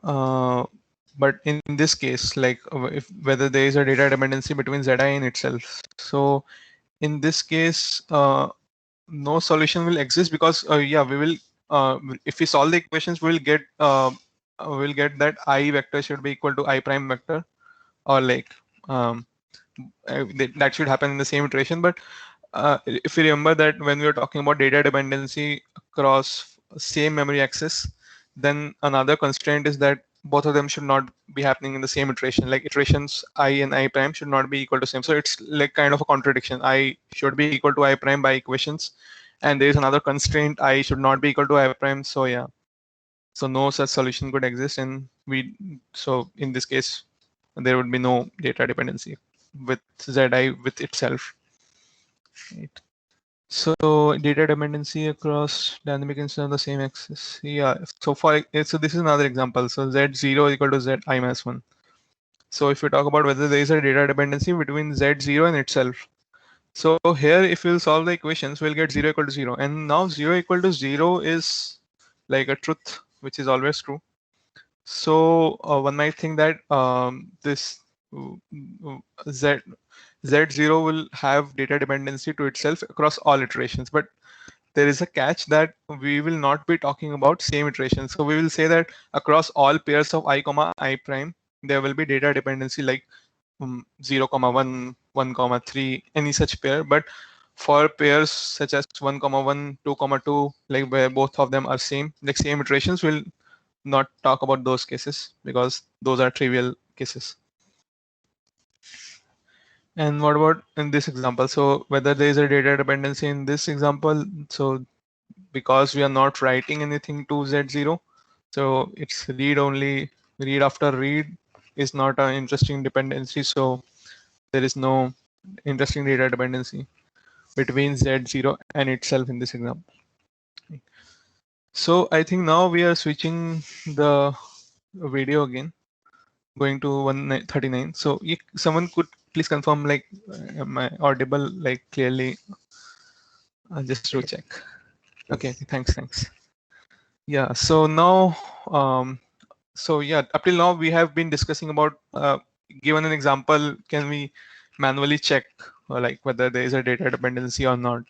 but in this case, like if whether there is a data dependency between zi and itself. So in this case, no solution will exist because yeah, we will if we solve the equations, we'll get that I vector should be equal to I prime vector, or like that should happen in the same iteration. But if you remember that when we were talking about data dependency across same memory access, then another constraint is that both of them should not be happening in the same iteration. Like iterations I and I prime should not be equal to same. So it's like kind of a contradiction. I should be equal to I prime by equations, and there is another constraint I should not be equal to I prime. So yeah, so no such solution could exist, and so in this case there would be no data dependency with zi with itself. Right. So data dependency across dynamic instance on the same axis. Yeah. So so this is another example. So z0 equal to zi minus 1. So if we talk about whether there is a data dependency between z0 and itself. So here, if we'll solve the equations, we'll get 0 equal to 0. And now 0 equal to 0 is like a truth, which is always true. So one might think that this z z0 will have data dependency to itself across all iterations, but there is a catch that we will not be talking about same iteration. So we will say that across all pairs of I comma I prime, there will be data dependency like 0 comma 1, 1 comma 3, any such pair. But for pairs such as 1 comma 1, 2 comma 2, like where both of them are same, like same iterations, we'll not talk about those cases because those are trivial cases. And what about in this example? So whether there is a data dependency in this example, so because we are not writing anything to Z0, so it's read only, read after read is not an interesting dependency. So there is no interesting data dependency between Z0 and itself in this example. So I think now we are switching the video again, going to 139. So someone could please confirm, like, am I audible, like, clearly, just to check. Okay, thanks. Yeah, so now so yeah, up till now we have been discussing about given an example, can we manually check like whether there is a data dependency or not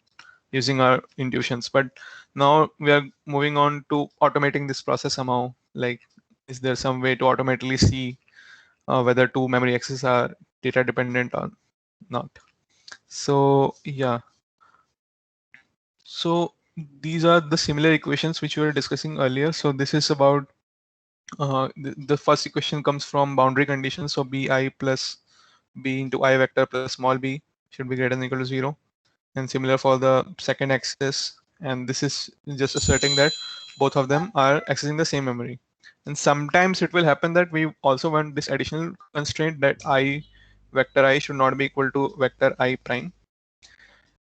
using our intuitions. But now we are moving on to automating this process somehow. Like, is there some way to automatically see whether two memory accesses are data dependent or not? So yeah, so these are the similar equations which we were discussing earlier. So this is about the first equation comes from boundary conditions. So bi plus b into I vector plus small b should be greater than or equal to 0. And similar for the second axis. And this is just asserting that both of them are accessing the same memory. And sometimes it will happen that we also want this additional constraint that I vector I should not be equal to vector I prime.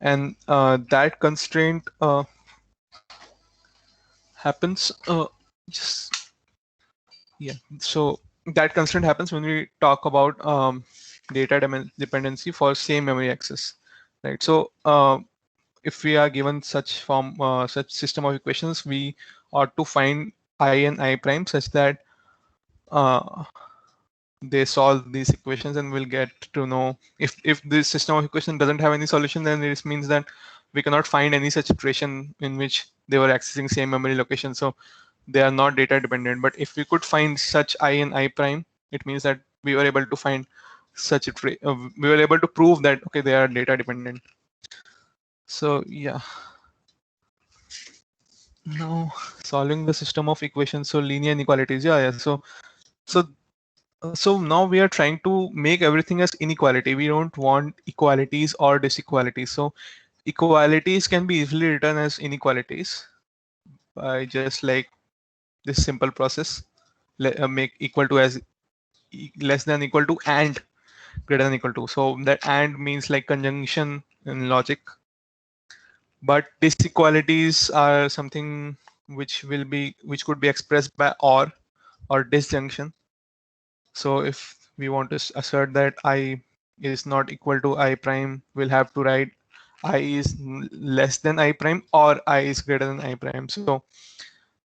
And that constraint happens just yeah. So that constraint happens when we talk about data dependency for same memory access, right? So if we are given such system of equations, we ought to find I and I prime such that uh, they solve these equations, and we'll get to know if this system of equation doesn't have any solution, then this means that we cannot find any such iteration in which they were accessing same memory location. So they are not data dependent. But if we could find such I and I prime, it means that we were able to find such we were able to prove that okay, they are data dependent. So yeah, now solving the system of equations. So linear inequalities, yeah. So So now we are trying to make everything as inequality. We don't want equalities or disequalities. So equalities can be easily written as inequalities by just like this simple process. Make equal to as less than equal to and greater than equal to. So that and means like conjunction in logic. But disequalities are something which could be expressed by or disjunction. So if we want to assert that I is not equal to I prime, we'll have to write I is less than I prime or I is greater than I prime. So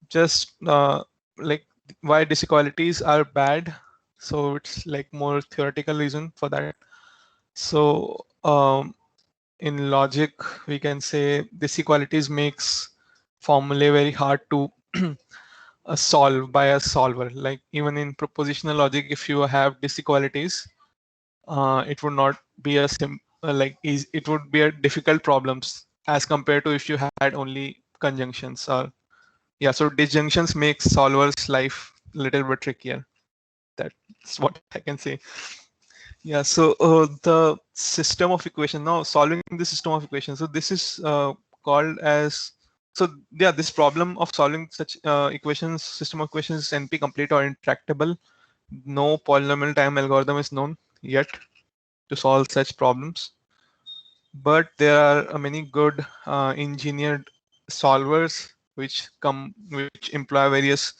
just like why disequalities are bad. So it's like more theoretical reason for that. So in logic, we can say disequalities makes formulae very hard to solve by a solver. Like even in propositional logic, if you have disequalities, it would not be a it would be a difficult problems as compared to if you had only conjunctions or yeah. So disjunctions make solvers life a little bit trickier. That's what I can say. Yeah, so the system of equation now solving the system of equations. So this is called as so yeah, this problem of solving such equations, system of equations is NP complete or intractable. No polynomial time algorithm is known yet to solve such problems, but there are many good engineered solvers which employ various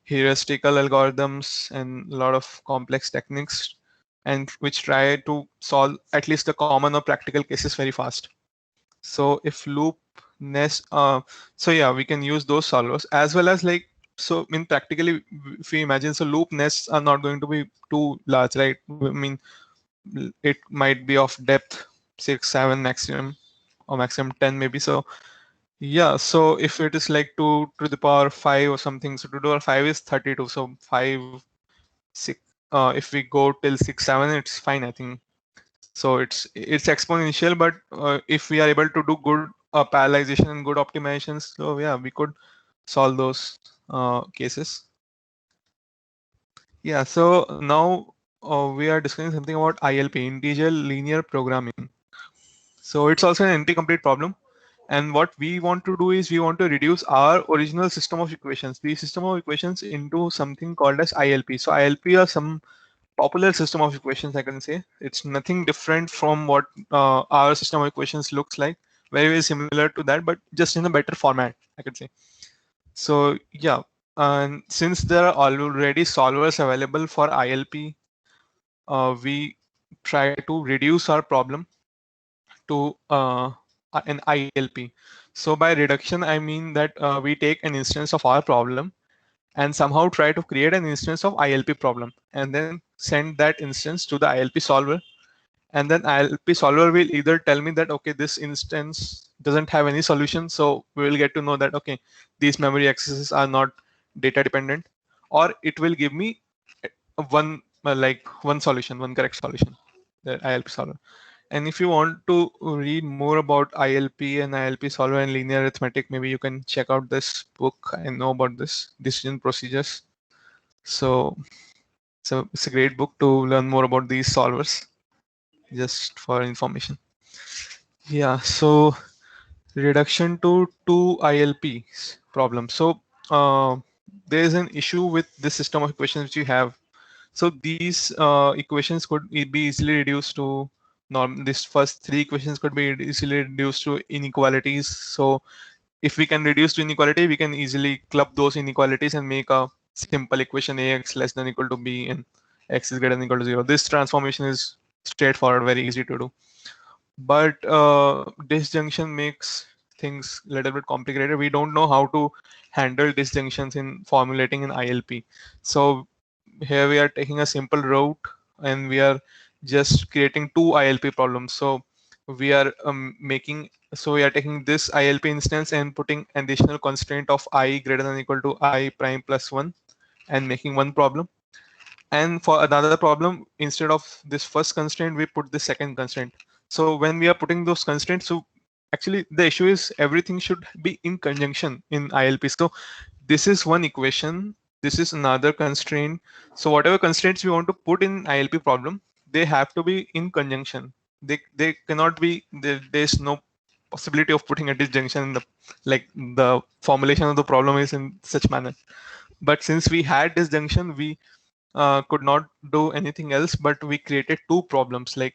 heuristical algorithms and a lot of complex techniques and which try to solve at least the common or practical cases very fast. So if loop nest so yeah, we can use those solvers as well as like so in practically if we imagine so loop nests are not going to be too large, right? I mean it might be of depth 6 7 maximum or maximum 10 maybe. So yeah, so if it is like 2 to the power 5 or something, so 2 to the power 5 is 32. So 5 6 if we go till 6 7 it's fine, I think. So it's exponential, but if we are able to do good parallelization and good optimizations, so yeah, we could solve those cases. Yeah, so now we are discussing something about ILP, integer linear programming. So it's also an NP-complete problem. And what we want to do is we want to reduce our original system of equations, the system of equations into something called as ILP. So ILP are some popular system of equations, I can say. It's nothing different from what our system of equations looks like. Very, very similar to that, but just in a better format, I could say. So yeah, and since there are already solvers available for ILP, we try to reduce our problem to an ILP. So by reduction, I mean that we take an instance of our problem and somehow try to create an instance of ILP problem and then send that instance to the ILP solver. And then ILP solver will either tell me that, okay, this instance doesn't have any solution. So we will get to know that, okay, these memory accesses are not data dependent, or it will give me one solution, one correct solution, the ILP solver. And if you want to read more about ILP and ILP solver and linear arithmetic, maybe you can check out this book. I know about this decision procedures. So it's a great book to learn more about these solvers, just for information. Yeah, so reduction to two ILPs problem. So there is an issue with this system of equations which you have. So these equations could be easily reduced to norm. This first three equations could be easily reduced to inequalities. So if we can reduce to inequality, we can easily club those inequalities and make a simple equation ax less than equal to b and x is greater than equal to 0. This transformation is straightforward, very easy to do. But disjunction makes things a little bit complicated. We don't know how to handle disjunctions in formulating an ILP. So here we are taking a simple route and we are just creating two ILP problems. So we are we are taking this ILP instance and putting additional constraint of I greater than equal to I prime plus 1 and making one problem. And for another problem, instead of this first constraint, we put the second constraint. So when we are putting those constraints, so actually the issue is everything should be in conjunction in ILP. So this is one equation, this is another constraint. So whatever constraints we want to put in ILP problem, they have to be in conjunction. They cannot be there's no possibility of putting a disjunction in the, like, the formulation of the problem is in such manner. But since we had disjunction, we could not do anything else, but we created two problems, like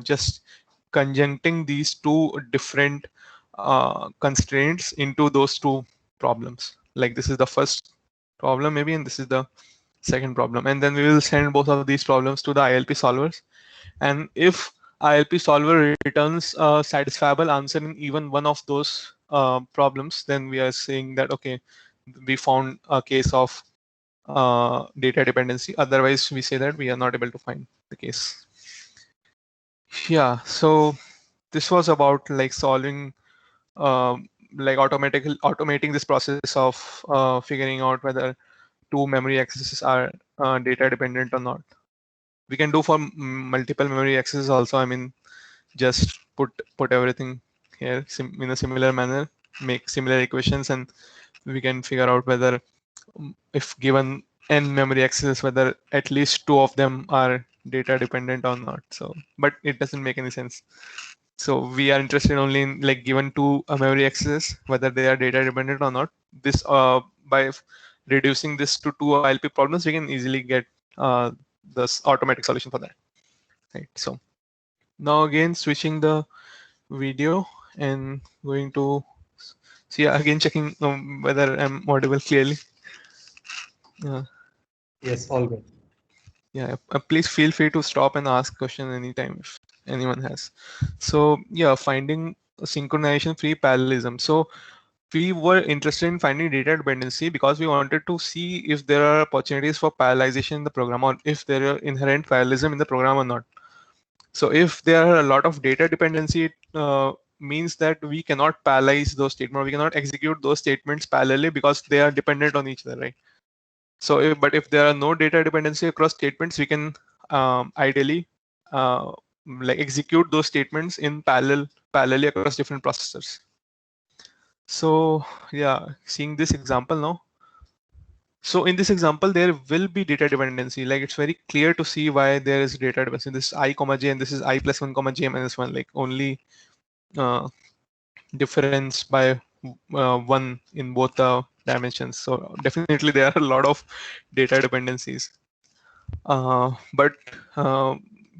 just conjuncting these two different constraints into those two problems. Like this is the first problem maybe, and this is the second problem, and then we will send both of these problems to the ILP solvers. And if ILP solver returns a satisfiable answer in even one of those problems, then we are saying that okay, we found a case of data dependency. Otherwise, we say that we are not able to find the case. Yeah, so this was about like solving, like automating this process of figuring out whether two memory accesses are data dependent or not. We can do for multiple memory accesses also. I mean, just put everything here in a similar manner, make similar equations, and we can figure out whether if given n memory accesses, whether at least two of them are data dependent or not. So, but it doesn't make any sense. So we are interested only in, like, given two memory accesses, whether they are data dependent or not. This by reducing this to two ILP problems, we can easily get this automatic solution for that. Right. So now again switching the video and going to see again, checking whether I'm audible clearly. Yes, all good. Yeah, please feel free to stop and ask question anytime if anyone has. So yeah, finding synchronization free parallelism. So we were interested in finding data dependency because we wanted to see if there are opportunities for parallelization in the program, or if there are inherent parallelism in the program or not. So if there are a lot of data dependency, it means that we cannot parallelize those statements. We cannot execute those statements parallelly because they are dependent on each other, right? So, but if there are no data dependency across statements, we can ideally like execute those statements in parallelly across different processors. So yeah, seeing this example now. So in this example, there will be data dependency. Like it's very clear to see why there is data dependency. This is I comma j, and this is I plus 1 comma j minus 1. Like only difference by 1 in both the dimensions. So definitely there are a lot of data dependencies. But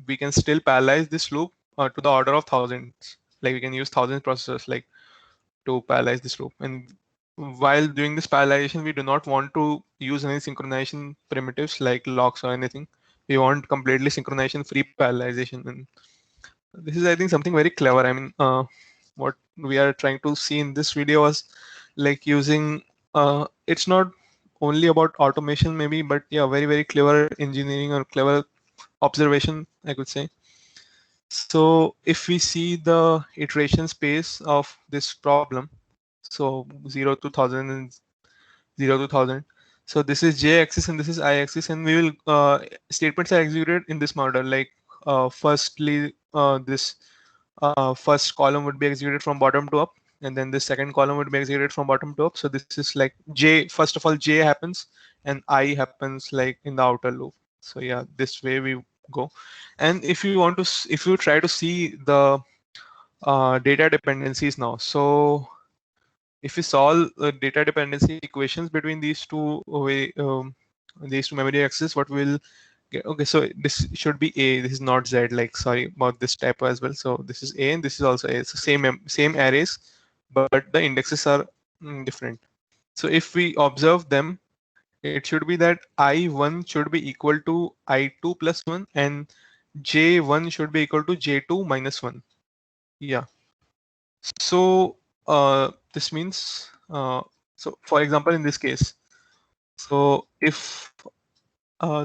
we can still parallelize this loop to the order of thousands. Like we can use thousands processors like to parallelize this loop. And while doing this parallelization, we do not want to use any synchronization primitives like locks or anything. We want completely synchronization free parallelization. And this is, I think, something very clever. I mean, what we are trying to see in this video was like using, it's not only about automation maybe, but yeah, very, very clever engineering or clever observation, I could say. So if we see the iteration space of this problem, so 0 to 1000 and 0 to 1000. So this is j axis and this is I axis, and we will statements are executed in this model. Like firstly, this first column would be executed from bottom to up, and then the second column would be executed from bottom to up. So this is like j. First of all, j happens, and I happens like in the outer loop. So yeah, this way we go. And if you want to, if you try to see the data dependencies now, so if we solve data dependency equations between these two memory accesses, what we'll get? Okay, so this should be A. This is not Z. Like, sorry about this typo as well. So this is A and this is also A. It's the same arrays, but the indexes are different. So if we observe them, it should be that I1 should be equal to I2 plus 1, and J1 should be equal to J2 minus 1. Yeah. So this means, so for example, in this case, so if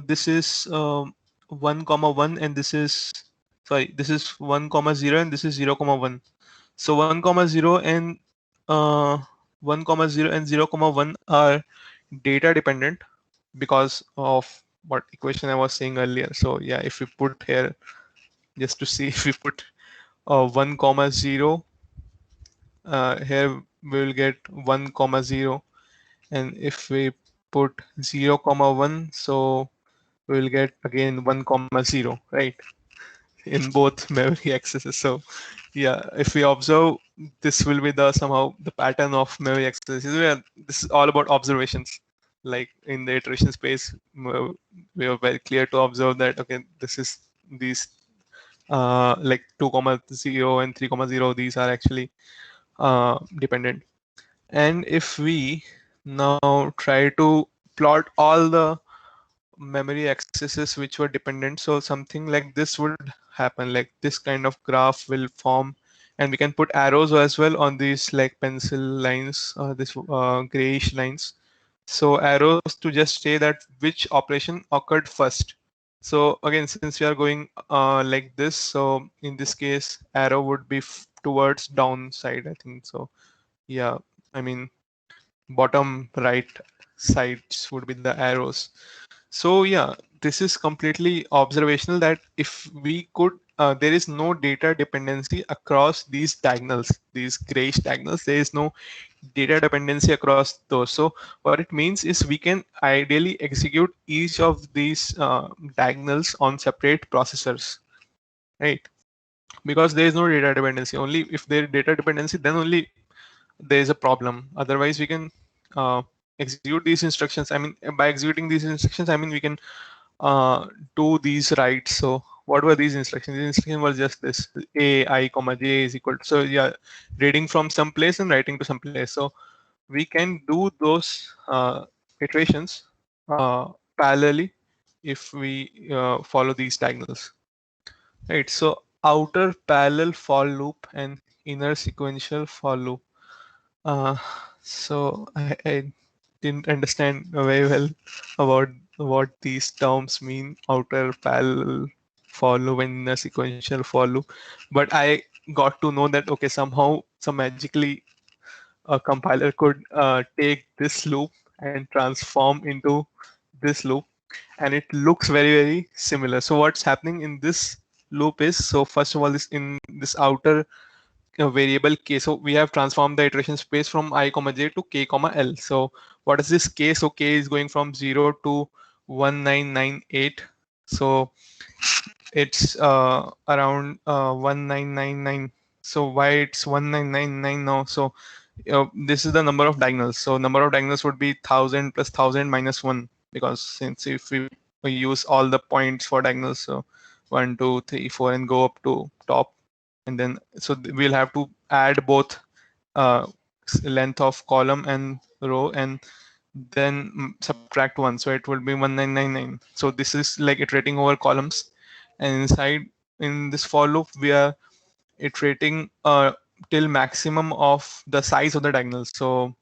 this is 1 comma 1 and this is, sorry, this is 1 comma 0 and this is 0 comma 1. So 1 comma 0 and 1 comma 0 and 0 comma 1 are data dependent because of what equation I was saying earlier. So yeah, if we put here, just to see, if we put 1 comma 0, here we will get 1 comma 0, and if we put 0, 1, so we will get again 1, 0, right? In both memory accesses. So yeah, if we observe, this will be the somehow the pattern of memory accesses. This is all about observations. Like in the iteration space, we are very clear to observe that okay, this is these like 2, 0 and 3, 0. These are actually dependent. And if we now try to plot all the memory accesses which were dependent, so something like this would happen, like this kind of graph will form, and we can put arrows as well on these like pencil lines, this grayish lines. So arrows to just say that which operation occurred first. So again, since we are going like this, so in this case arrow would be towards downside, I think so. Yeah, I mean bottom right sides would be the arrows. So yeah, this is completely observational that if we could, there is no data dependency across these diagonals, these grayish diagonals. There is no data dependency across those. So what it means is we can ideally execute each of these diagonals on separate processors, right? Because there is no data dependency. Only if there is data dependency, then only there is a problem. Otherwise, we can uh, execute these instructions. I mean, by executing these instructions, I mean we can do these writes. So what were these instructions? These instructions were just this: a I comma j is equal to, so yeah, reading from some place and writing to some place. So we can do those iterations parallelly if we follow these diagonals, right? So outer parallel for loop and inner sequential for loop. uh, so I didn't understand very well about what these terms mean: outer parallel for loop and inner sequential for loop. But I got to know that okay, somehow, some magically, a compiler could take this loop and transform into this loop, and it looks very, very similar. So what's happening in this loop is, so first of all, this in this outer variable k, so we have transformed the iteration space from I comma j to k comma l. So what is this k? So k is going from 0 to 1998. So it's around 1999. So why it's 1999 now? So this is the number of diagonals. So number of diagonals would be 1000 plus 1000 minus 1, because since if we use all the points for diagonals, so 1, 2, 3, 4, and go up to top, and then so we'll have to add both uh, length of column and row, and then subtract 1, so it will be 1999. So this is like iterating over columns, and inside in this for loop we are iterating till maximum of the size of the diagonal. So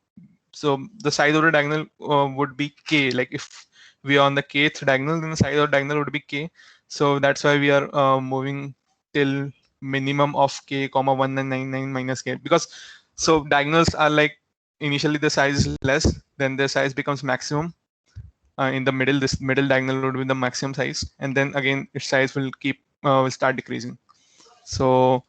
the size of the diagonal would be k. Like if we are on the kth diagonal, then the size of the diagonal would be k. So that's why we are moving till minimum of k comma 1999 minus k, because so diagonals are like initially the size is less, then the size becomes maximum. In the middle, this middle diagonal would be the maximum size, and then again its size will will start decreasing. So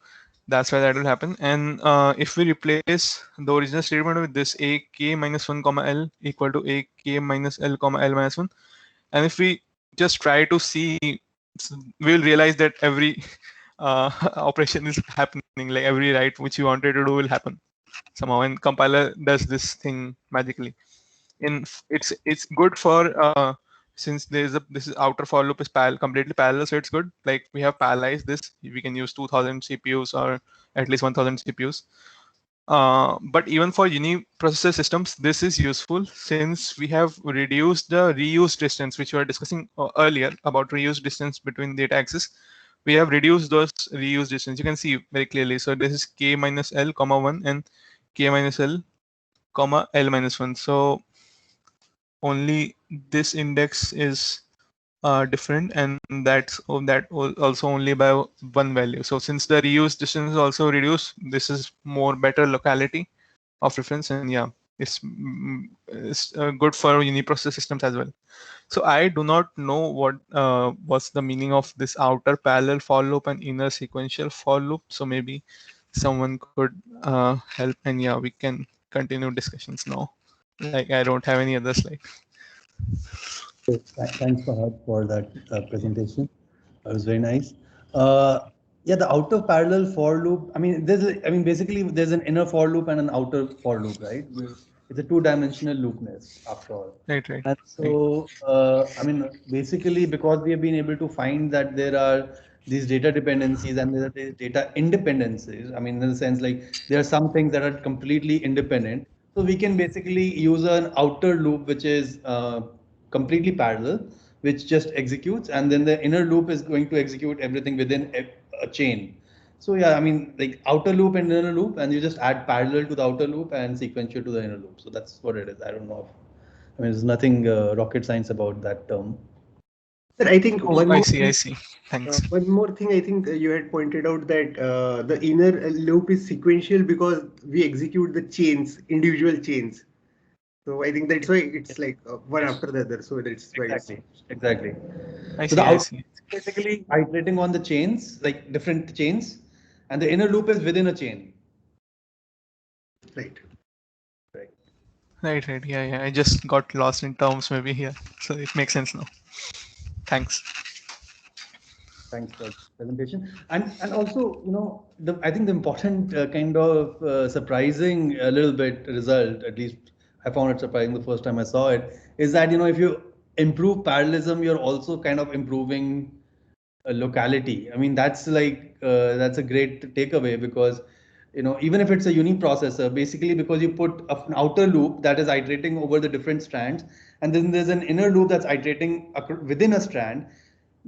that's why that will happen. And if we replace the original statement with this a k minus 1 comma l equal to a k minus l comma l minus 1, and if we just try to see, we'll realize that every operation is happening, like every write which you wanted to do will happen somehow, and compiler does this thing magically. It's good for since there's a this is outer for loop is completely parallel, so it's good. Like we have parallelized this, we can use 2000 CPUs or at least 1000 CPUs. But even for uniprocessor systems, this is useful since we have reduced the reuse distance, which we were discussing earlier about reuse distance between data access. We have reduced those reuse distance. You can see very clearly. So this is k minus l comma 1 and k minus l comma l minus 1. So only this index is different, and also only by one value. So since the reuse distance is also reduced, this is more better locality of reference, and yeah, it's good for uniprocessor systems as well. So I do not know what's the meaning of this outer parallel for loop and inner sequential for loop. So maybe someone could help, and yeah, we can continue discussions now. Like I don't have any other slide. Thanks, Fahad, for that presentation. It was very nice. Yeah, the outer parallel for loop. I mean, basically, there's an inner for loop and an outer for loop, right? It's a two-dimensional loopness after all. Right, right. And so, I mean, basically, because we have been able to find that there are these data dependencies and there are these data independencies. I mean, in the sense like there are some things that are completely independent. So we can basically use an outer loop which is completely parallel, which just executes, and then the inner loop is going to execute everything within a chain. So yeah, I mean, like outer loop and inner loop, and you just add parallel to the outer loop and sequential to the inner loop. So that's what it is. I don't know if, I mean, there's nothing rocket science about that term. Sir, I think Oh, I see, I see. Thanks. one more thing, I think you had pointed out that the inner loop is sequential because we execute the chains, individual chains. So I think that's why it's like one after the other. So that's why. Exactly. I So see, the I outer see. loop is basically iterating on the chains, like different chains, and the inner loop is within a chain. Right. Right. Right, right. Yeah, yeah. I just got lost in terms maybe here. So it makes sense now. Thanks. Thanks for the presentation. And also, I think the important kind of surprising a little bit result, at least I found it surprising the first time I saw it, is that if you improve parallelism, you're also kind of improving locality. I mean, that's a great takeaway because even if it's a uniprocessor, basically because you put an outer loop that is iterating over the different strands, and then there's an inner loop that's iterating within a strand,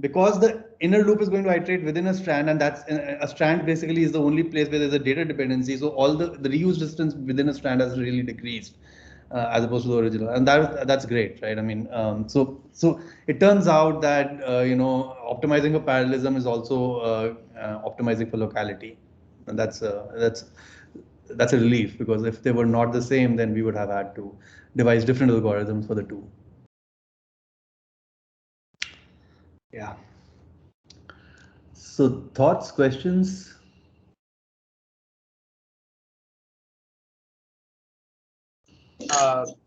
because the inner loop is going to iterate within a strand, and that's a strand basically is the only place where there's a data dependency. So all the reuse distance within a strand has really decreased as opposed to the original, and that's great, right? I mean, so it turns out that optimizing for parallelism is also optimizing for locality, and that's a relief, because if they were not the same, then we would have had to devise different algorithms for the two. Yeah. So thoughts, questions?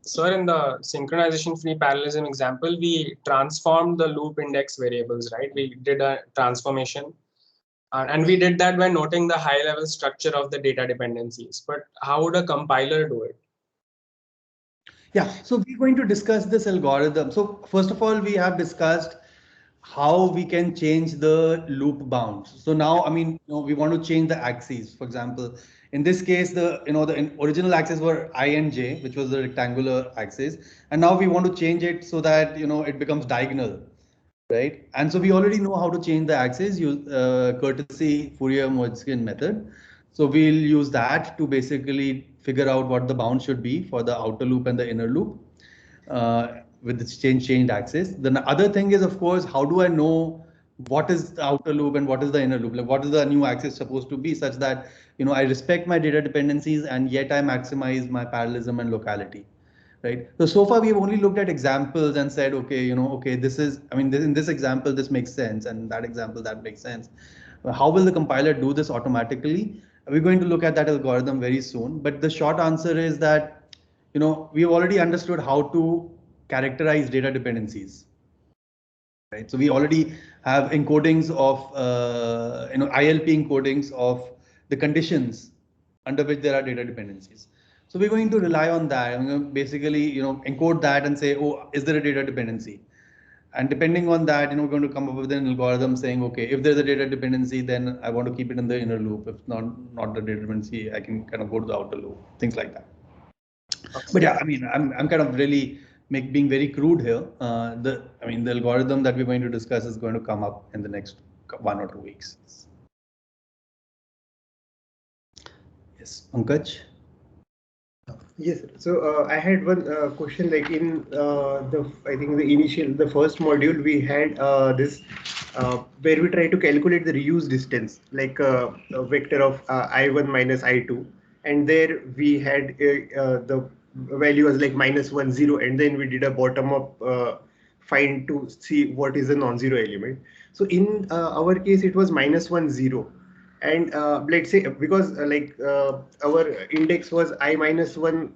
Sir, in the synchronization free parallelism example, we transformed the loop index variables, right? We did a transformation. And we did that by noting the high level structure of the data dependencies. But how would a compiler do it? Yeah, so we're going to discuss this algorithm. So first of all, we have discussed how we can change the loop bounds. So now, I mean, we want to change the axes. For example, in this case, the original axes were I and J, which was the rectangular axis, and now we want to change it so that it becomes diagonal, right? And so we already know how to change the axes, use courtesy Fourier-Moiskin method. So we'll use that to basically figure out what the bound should be for the outer loop and the inner loop with the changed axis. Then the other thing is, of course, how do I know what is the outer loop and what is the inner loop? Like, what is the new axis supposed to be, such that I respect my data dependencies and yet I maximize my parallelism and locality, right? So far we've only looked at examples and said, okay, okay, this is, I mean, in this example this makes sense, and that example that makes sense. How will the compiler do this automatically? We're going to look at that algorithm very soon. But the short answer is that we've already understood how to characterize data dependencies, right? So we already have encodings of ILP encodings of the conditions under which there are data dependencies. So we're going to rely on that. I'm going to basically encode that and say, oh, is there a data dependency? And depending on that, we're going to come up with an algorithm saying, okay, if there's a data dependency, then I want to keep it in the inner loop. If not the data dependency, I can kind of go to the outer loop, things like that. But yeah, I mean, I'm kind of really being very crude here. The algorithm that we're going to discuss is going to come up in the next 1 or 2 weeks. Yes, Pankaj. Yes, sir. So I had one question. Like in I think the first module we had this where we try to calculate the reuse distance, like a vector of I1 minus I2, and there we had the value was like -1 0, and then we did a bottom up find to see what is a non-zero element. So in our case, it was -1 0. And let's say because our index was I-1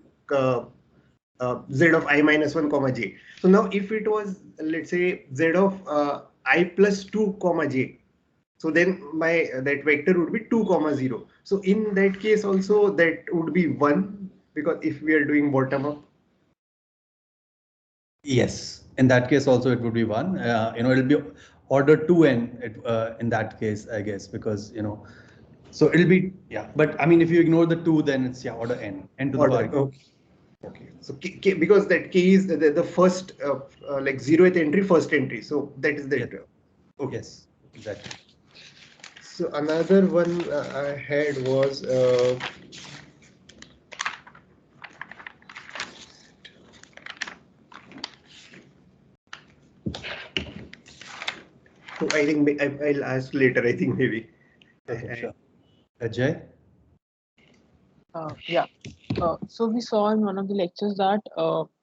z of I minus 1 comma j. So now if it was, let's say, z of I plus 2 comma j, so then my that vector would be 2 comma 0. So in that case also that would be 1, because if we are doing bottom up. Yes, in that case also it would be 1. It'll be order 2n in that case, I guess, because so it'll be, yeah. But I mean, if you ignore the 2, then it's order n to the Order, power. okay. Okay, so because that k is the first like 0th entry, first entry. So that is that. Yes. Okay. Yes, exactly. So another one I had was so I think I'll ask later. I think maybe. Okay, sure. Ajay? Yeah. So we saw in one of the lectures that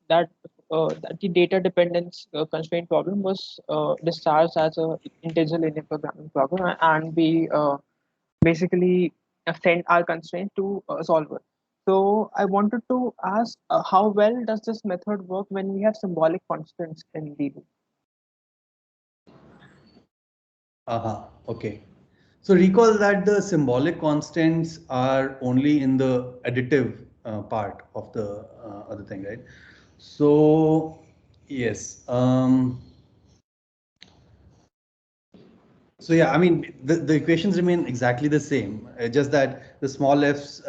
that the data dependence constraint problem was discharged as a integer linear programming problem, and we basically send our constraint to a solver. So I wanted to ask, how well does this method work when we have symbolic constants in the loop? Okay. So recall that the symbolic constants are only in the additive part of the other thing, right? So yes. So yeah, I mean the equations remain exactly the same, just that the small f's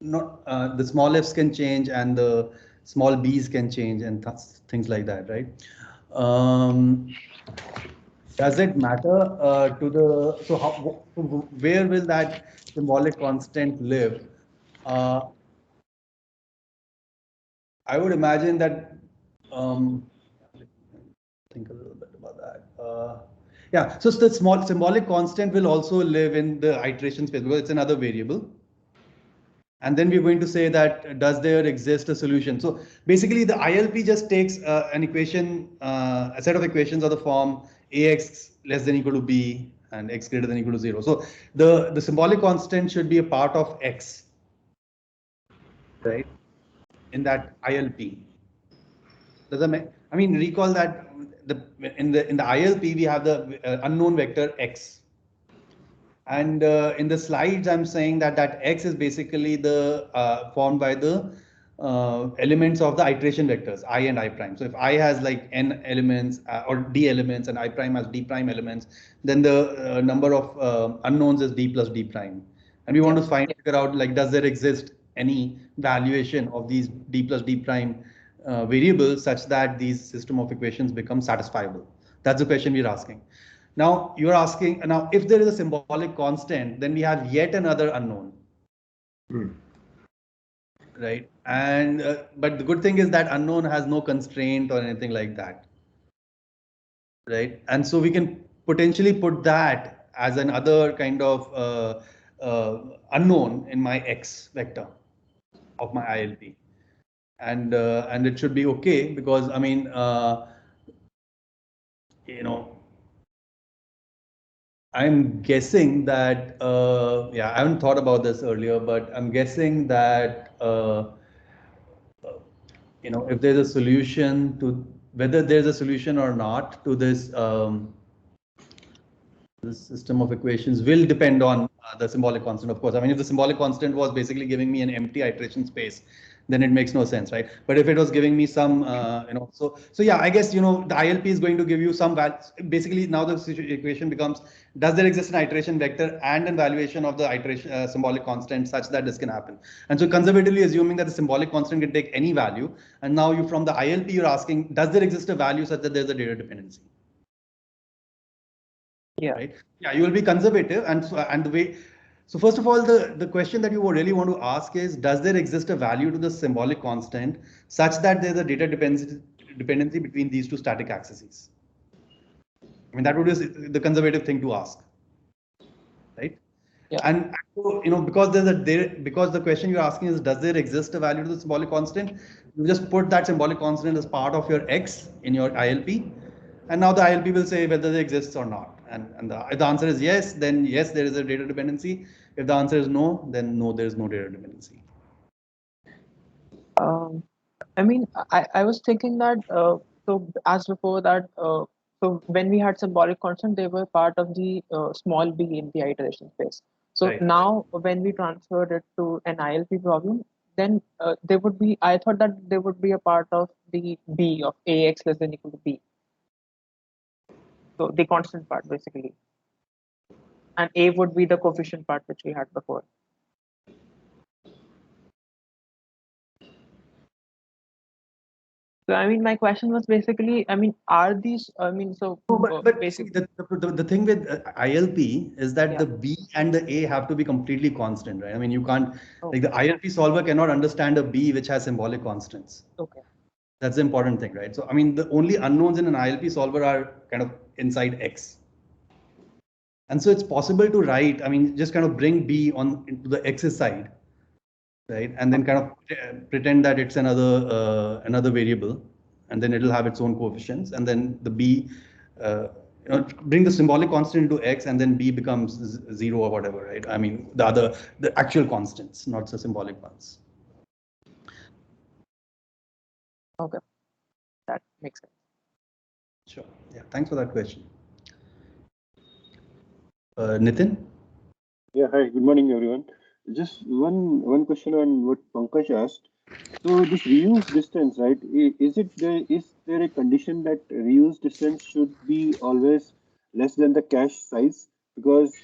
not the small f's can change and the small b's can change and things like that, right? Does it matter to the where will that symbolic constant live? Uh, I would imagine that. Think a little bit about that. Yeah, so the small symbolic constant will also live in the iteration space because it's another variable. And then we're going to say that does there exist a solution? So basically the ILP just takes an equation, a set of equations of the form ax less than equal to b and x greater than equal to 0. So the symbolic constant should be a part of x, right? In that ILP. Does that make, I mean, recall that in the ILP we have the unknown vector x. And in the slides, I'm saying that x is basically the formed by the elements of the iteration vectors I and I prime. So if I has like n elements or d elements and I prime has d prime elements, then the number of unknowns is d plus d prime. And we want to figure out like does there exist any valuation of these d plus d prime variables such that these system of equations become satisfiable. That's the question we're asking. Now you're asking, now if there is a symbolic constant, then we have yet another unknown. Right? And but the good thing is that unknown has no constraint or anything like that. Right? And so we can potentially put that as another kind of unknown in my x vector of my ILP. And it should be okay because I mean, I'm guessing that, yeah, I haven't thought about this earlier, but I'm guessing that, if there's a solution to, whether there's a solution or not to this, this system of equations will depend on the symbolic constant, of course. I mean, if the symbolic constant was basically giving me an empty iteration space, then it makes no sense, right? But if it was giving me some, so yeah, I guess, the ILP is going to give you some value. Basically, now the equation becomes, does there exist an iteration vector and an valuation of the iteration symbolic constant such that this can happen? And so conservatively assuming that the symbolic constant can take any value, and now you from the ILP, you're asking, does there exist a value such that there's a data dependency? Yeah. Right? Yeah, you will be conservative, and the way. So first of all, the question that you really want to ask is, does there exist a value to the symbolic constant such that there's a data dependency between these two static accesses? I mean, that would be the conservative thing to ask, right? Yeah. And because because the question you're asking is, does there exist a value to the symbolic constant? You just put that symbolic constant as part of your x in your ILP. And now the ILP will say whether it exists or not. And if the answer is yes, then yes, there is a data dependency. If the answer is no, then no, there is no data dependency. I mean, I was thinking that so as before that so when we had symbolic constant, they were part of the small b in the iteration space. So Right. now when we transferred it to an ILP problem, then they would be. I thought that they would be a part of the b of ax less than equal to b. So the constant part basically, and a would be the coefficient part which we had before. So I mean, my question was basically, I mean, are these? I mean, so But see, basically, the thing with ILP is that yeah. the B and the A have to be completely constant, right? I mean, you can't, Oh. like the ILP solver cannot understand a B which has symbolic constants. Okay. That's the important thing, right? So, I mean, the only unknowns in an ILP solver are kind of inside X. And so it's possible to write, I mean, just kind of bring B on into the X's side, right? And then kind of pretend that it's another variable, and then it'll have its own coefficients. And then the B, bring the symbolic constant into X, and then B becomes 0 or whatever, right? I mean, the actual constants, not the symbolic ones. Okay. That makes sense. Sure. Yeah. Thanks for that question. Nitin? Yeah, hi, good morning, everyone. Just one question on what Pankaj asked. So this reuse distance, right? Is there a condition that reuse distance should be always less than the cache size? Because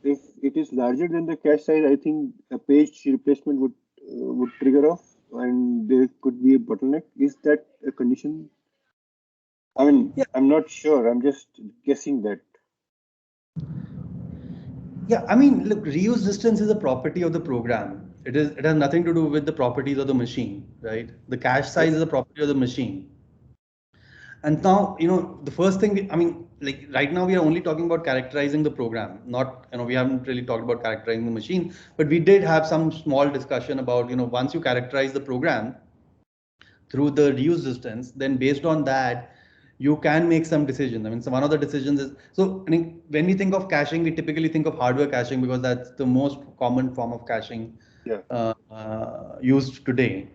if it is larger than the cache size, I think a page replacement would trigger off, and there could be a bottleneck. Is that a condition? I mean, Yeah. I'm not sure. I'm just guessing that. Yeah, I mean, look, reuse distance is a property of the program. It has nothing to do with the properties of the machine, right? The cache size is a property of the machine. And now, the first thing, I mean, like right now we are only talking about characterizing the program, not, we haven't really talked about characterizing the machine, but we did have some small discussion about, once you characterize the program through the reuse distance, then based on that, you can make some decisions. I mean, so one of the decisions is, so I mean, when we think of caching, we typically think of hardware caching because that's the most common form of caching used today.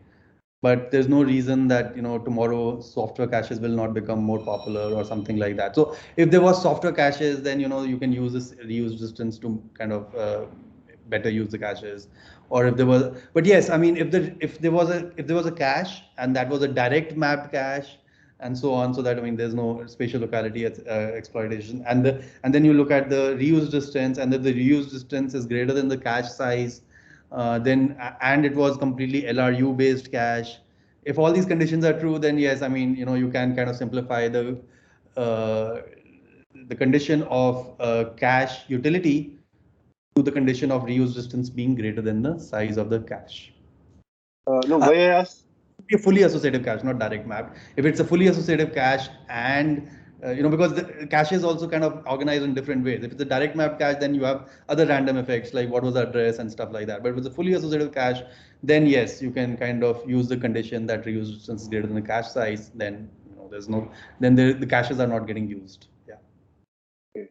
But there's no reason that tomorrow software caches will not become more popular or something like that. So if there was software caches, then you can use this reuse distance to kind of better use the caches. Or if there was, but yes, I mean, if there was a cache and that was a direct mapped cache and so on, so that I mean there's no spatial locality exploitation, and then you look at the reuse distance, and if the reuse distance is greater than the cache size, then and it was completely LRU based cache. If all these conditions are true, then yes, I mean you can kind of simplify the condition of cache utility to the condition of reuse distance being greater than the size of the cache. No, why I asked? A fully associative cache, not direct map. If it's a fully associative cache and because the cache is also kind of organized in different ways. If it's a direct map cache, then you have other random effects like what was the address and stuff like that. But with a fully associative cache, then yes, you can kind of use the condition that reuse distance is greater than the cache size. Then there's no, then the caches are not getting used. Yeah. Okay.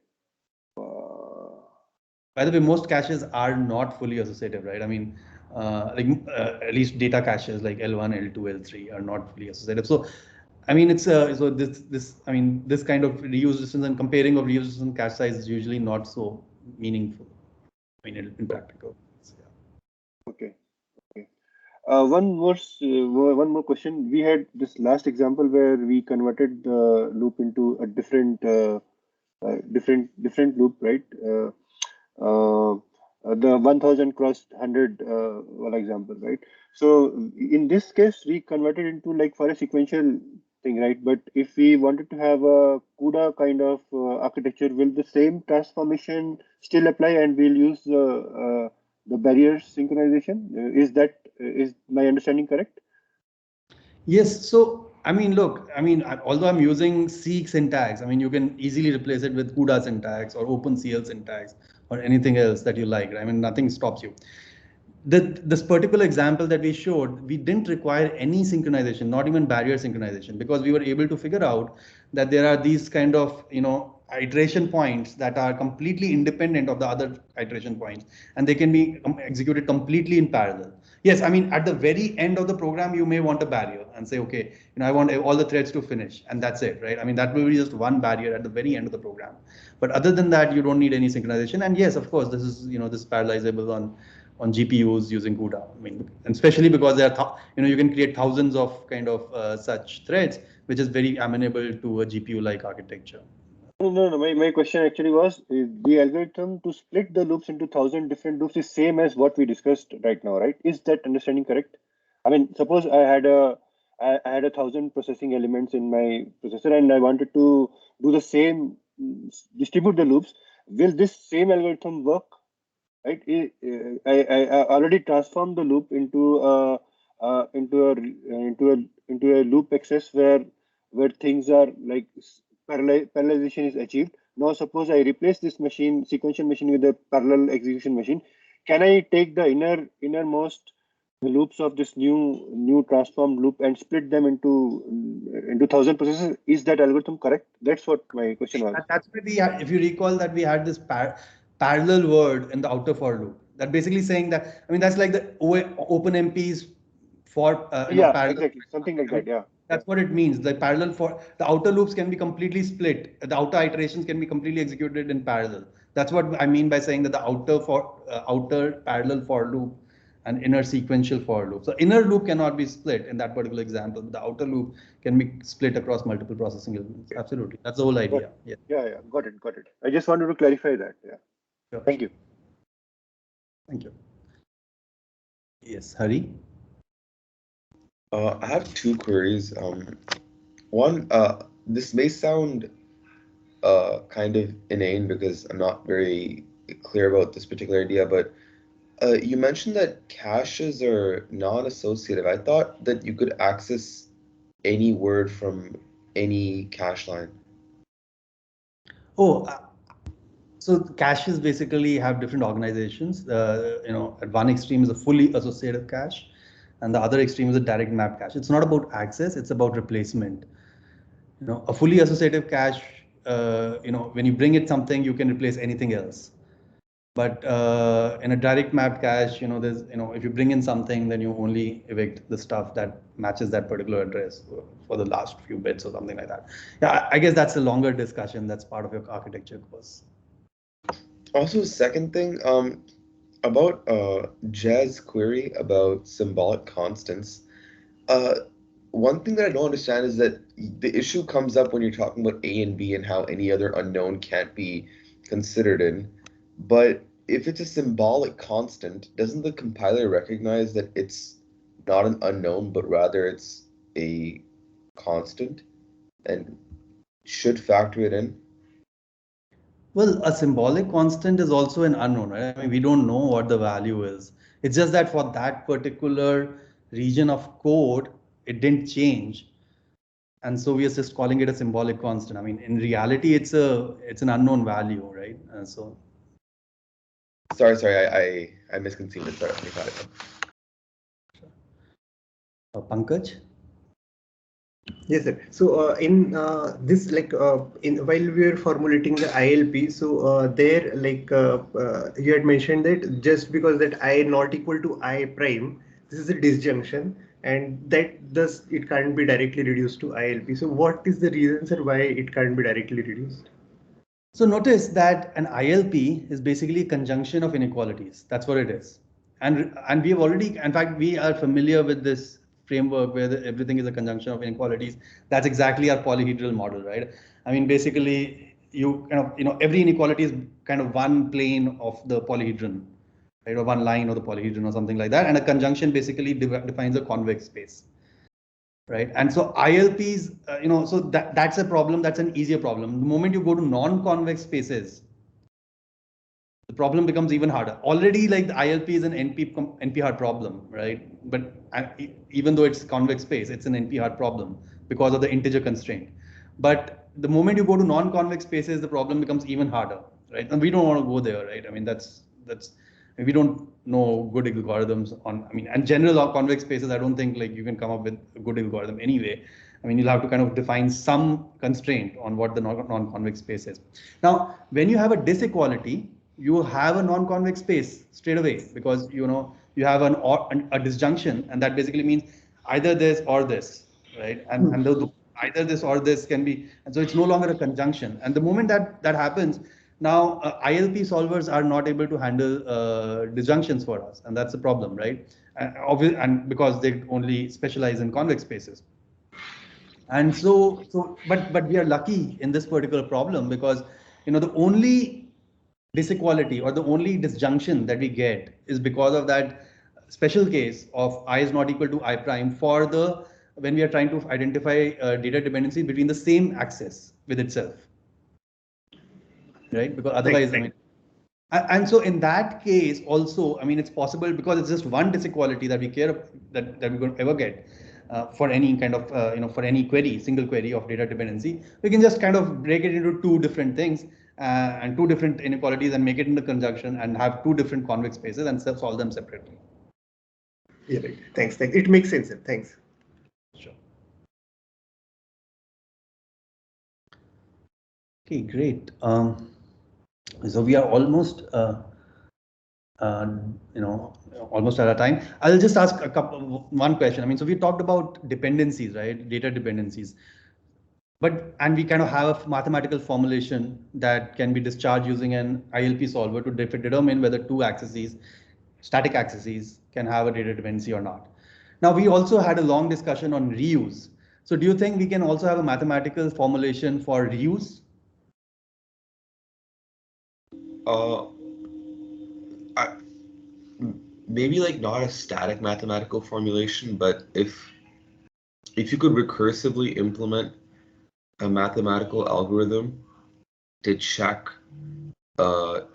By the way, most caches are not fully associative, right? I mean, at least data caches like L1, L2, L3 are not fully associative. So, I mean, it's so I mean, this kind of reuse distance and comparing of reuse distance and cache size is usually not so meaningful. I mean, in practical. Yeah. Okay. Okay. One more question. We had this last example where we converted the loop into a different loop, right? The 1000 cross 100 one example, right? So in this case, we converted into like for a sequential thing, right? But if we wanted to have a CUDA kind of architecture, will the same transformation still apply, and we'll use the barrier synchronization? Is my understanding correct? Yes. So, I mean, look, I mean, although I'm using Seek syntax, I mean, you can easily replace it with CUDA syntax or OpenCL syntax or anything else that you like. Right? I mean, nothing stops you. This particular example that we showed, we didn't require any synchronization, not even barrier synchronization, because we were able to figure out that there are these kind of, iteration points that are completely independent of the other iteration points, and they can be executed completely in parallel. Yes, I mean, at the very end of the program, you may want a barrier and say, okay, I want all the threads to finish, and that's it, right? I mean, that will be just one barrier at the very end of the program. But other than that, you don't need any synchronization. And yes, of course, this is, this is parallelizable on GPUs using CUDA. I mean, and especially because there are, you can create thousands of kind of such threads, which is very amenable to a GPU-like architecture. No. My question actually was the algorithm to split the loops into 1,000 different loops is same as what we discussed right now, right? Is that understanding correct? I mean, suppose I had 1,000 processing elements in my processor and I wanted to do the same, distribute the loops. Will this same algorithm work? Right? I already transformed the loop into a loop access where things are like parallelization is achieved. Now suppose I replace this sequential machine with a parallel execution machine. Can I take the innermost loops of this new transformed loop and split them into 1,000 processes? Is that algorithm correct? That's what my question was. That's why if you recall that we had this parallel word in the outer for loop. That basically saying that, I mean, that's like the open MPs for parallel. Exactly, something like that. Yeah. That's what it means. The parallel for the outer loops can be completely split. The outer iterations can be completely executed in parallel. That's what I mean by saying that the outer parallel for loop and inner sequential for loop. So inner loop cannot be split in that particular example, but the outer loop can be split across multiple processing elements. Absolutely. That's the whole idea. Yeah. Got it. I just wanted to clarify that. Yeah. Sure. Thank you. Thank you. Yes, Hari. I have two queries. One, this may sound kind of inane because I'm not very clear about this particular idea, but you mentioned that caches are non-associative. I thought that you could access any word from any cache line. Oh, so caches basically have different organizations. At one extreme is a fully associative cache, and the other extreme is a direct map cache. It's not about access; it's about replacement. A fully associative cache, when you bring it something, you can replace anything else. But in a direct map cache, there's, if you bring in something, then you only evict the stuff that matches that particular address for the last few bits or something like that. Yeah, I guess that's a longer discussion. That's part of your architecture course. Also, second thing, about Jazz query about symbolic constants. One thing that I don't understand is that the issue comes up when you're talking about A and B and how any other unknown can't be considered in. But if it's a symbolic constant, doesn't the compiler recognize that it's not an unknown, but rather it's a constant and should factor it in? Well, a symbolic constant is also an unknown, right? I mean, we don't know what the value is. It's just that for that particular region of code, it didn't change. And so we are just calling it a symbolic constant. I mean, in reality, it's an unknown value, right? Sorry, I misconceived it. Sorry, let me try it. Pankaj? Yes, sir. So in this, like while we were formulating the ILP, so there, like you had mentioned that just because that I not equal to I prime, this is a disjunction, and that thus it can't be directly reduced to ILP. So what is the reason, sir, why it can't be directly reduced? So notice that an ILP is basically a conjunction of inequalities. That's what it is. And we have already, in fact, we are familiar with this framework where everything is a conjunction of inequalities. That's exactly our polyhedral model, right? I mean, basically, every inequality is kind of one plane of the polyhedron, right, or one line of the polyhedron or something like that. And a conjunction basically defines a convex space. Right. And so ILPs, so that's a problem. That's an easier problem. The moment you go to non-convex spaces, the problem becomes even harder. Already, like the ILP is an NP hard problem, right? But even though it's convex space, it's an NP hard problem because of the integer constraint. But the moment you go to non-convex spaces, the problem becomes even harder, right? And we don't want to go there, right? I mean, that's we don't know good algorithms on. I mean, and general convex spaces, I don't think like you can come up with a good algorithm anyway. I mean, you'll have to kind of define some constraint on what the non-convex space is. Now, when you have a disequality, you have a non-convex space straight away, because you have a disjunction, and that basically means either this or this, right? And either this or this can be, and so it's no longer a conjunction. And the moment that happens, now ILP solvers are not able to handle disjunctions for us, and that's the problem, right? And because they only specialize in convex spaces. And but we are lucky in this particular problem, because the only disequality or the only disjunction that we get is because of that special case of I is not equal to I prime for when we are trying to identify data dependency between the same axis with itself, right? Because otherwise, I mean, and so in that case also, I mean, it's possible, because it's just one disequality that we care that we're going to ever get for any kind of for any single query of data dependency. We can just kind of break it into two different things and two different inequalities and make it into conjunction and have two different convex spaces and solve them separately. Yeah, right. Thanks. It makes sense. Thanks. Sure. Okay, great. So we are almost almost out of time. I'll just ask one question. I mean, so we talked about dependencies, right? Data dependencies. And we kind of have a mathematical formulation that can be discharged using an ILP solver to determine whether two axes, static axes, can have a data dependency or not. Now, we also had a long discussion on reuse. So do you think we can also have a mathematical formulation for reuse? Maybe like not a static mathematical formulation, but if you could recursively implement a mathematical algorithm to check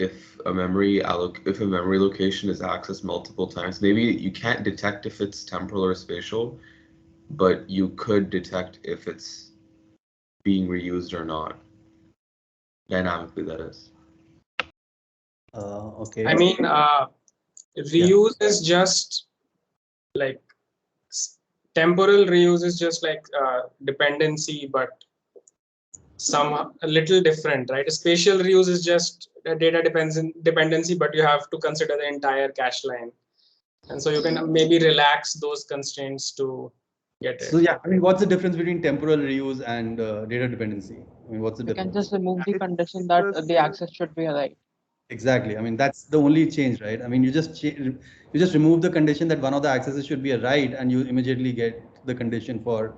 if a memory location is accessed multiple times, maybe you can't detect if it's temporal or spatial, but you could detect if it's being reused or not. Dynamically, that is. Okay. I mean, reuse is just like temporal reuse is just like dependency, but a little different, right? Spatial reuse is just a data dependency, but you have to consider the entire cache line, and so you can maybe relax those constraints to get it. So yeah, I mean, what's the difference between temporal reuse and data dependency? I mean, what's the You can difference? just remove the It's condition that the the access should be right. Exactly. I mean, that's the only change, right? I mean, you just remove the condition that one of the accesses should be a write, and you immediately get the condition for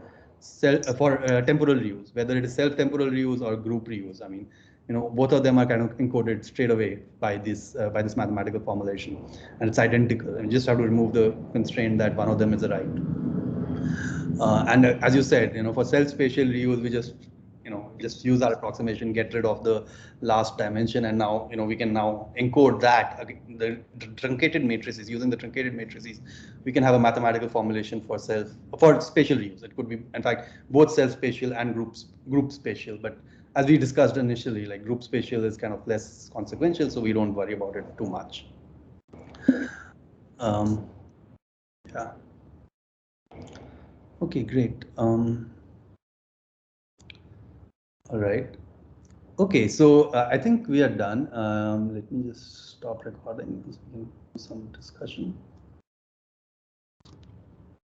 temporal reuse, whether it is self-temporal reuse or group reuse. I mean, both of them are kind of encoded straight away by this mathematical formulation, and it's identical. And you just have to remove the constraint that one of them is a write. And as you said, for self-spatial reuse, we just use our approximation, get rid of the last dimension, and now we can now encode that the truncated matrices. Using the truncated matrices, we can have a mathematical formulation for spatial reuse. It could be, in fact, both self-spatial and group spatial. But as we discussed initially, like group spatial is kind of less consequential, so we don't worry about it too much. Yeah. Okay, great. All right. Okay, so I think we are done. Let me just stop recording because we can do some discussion.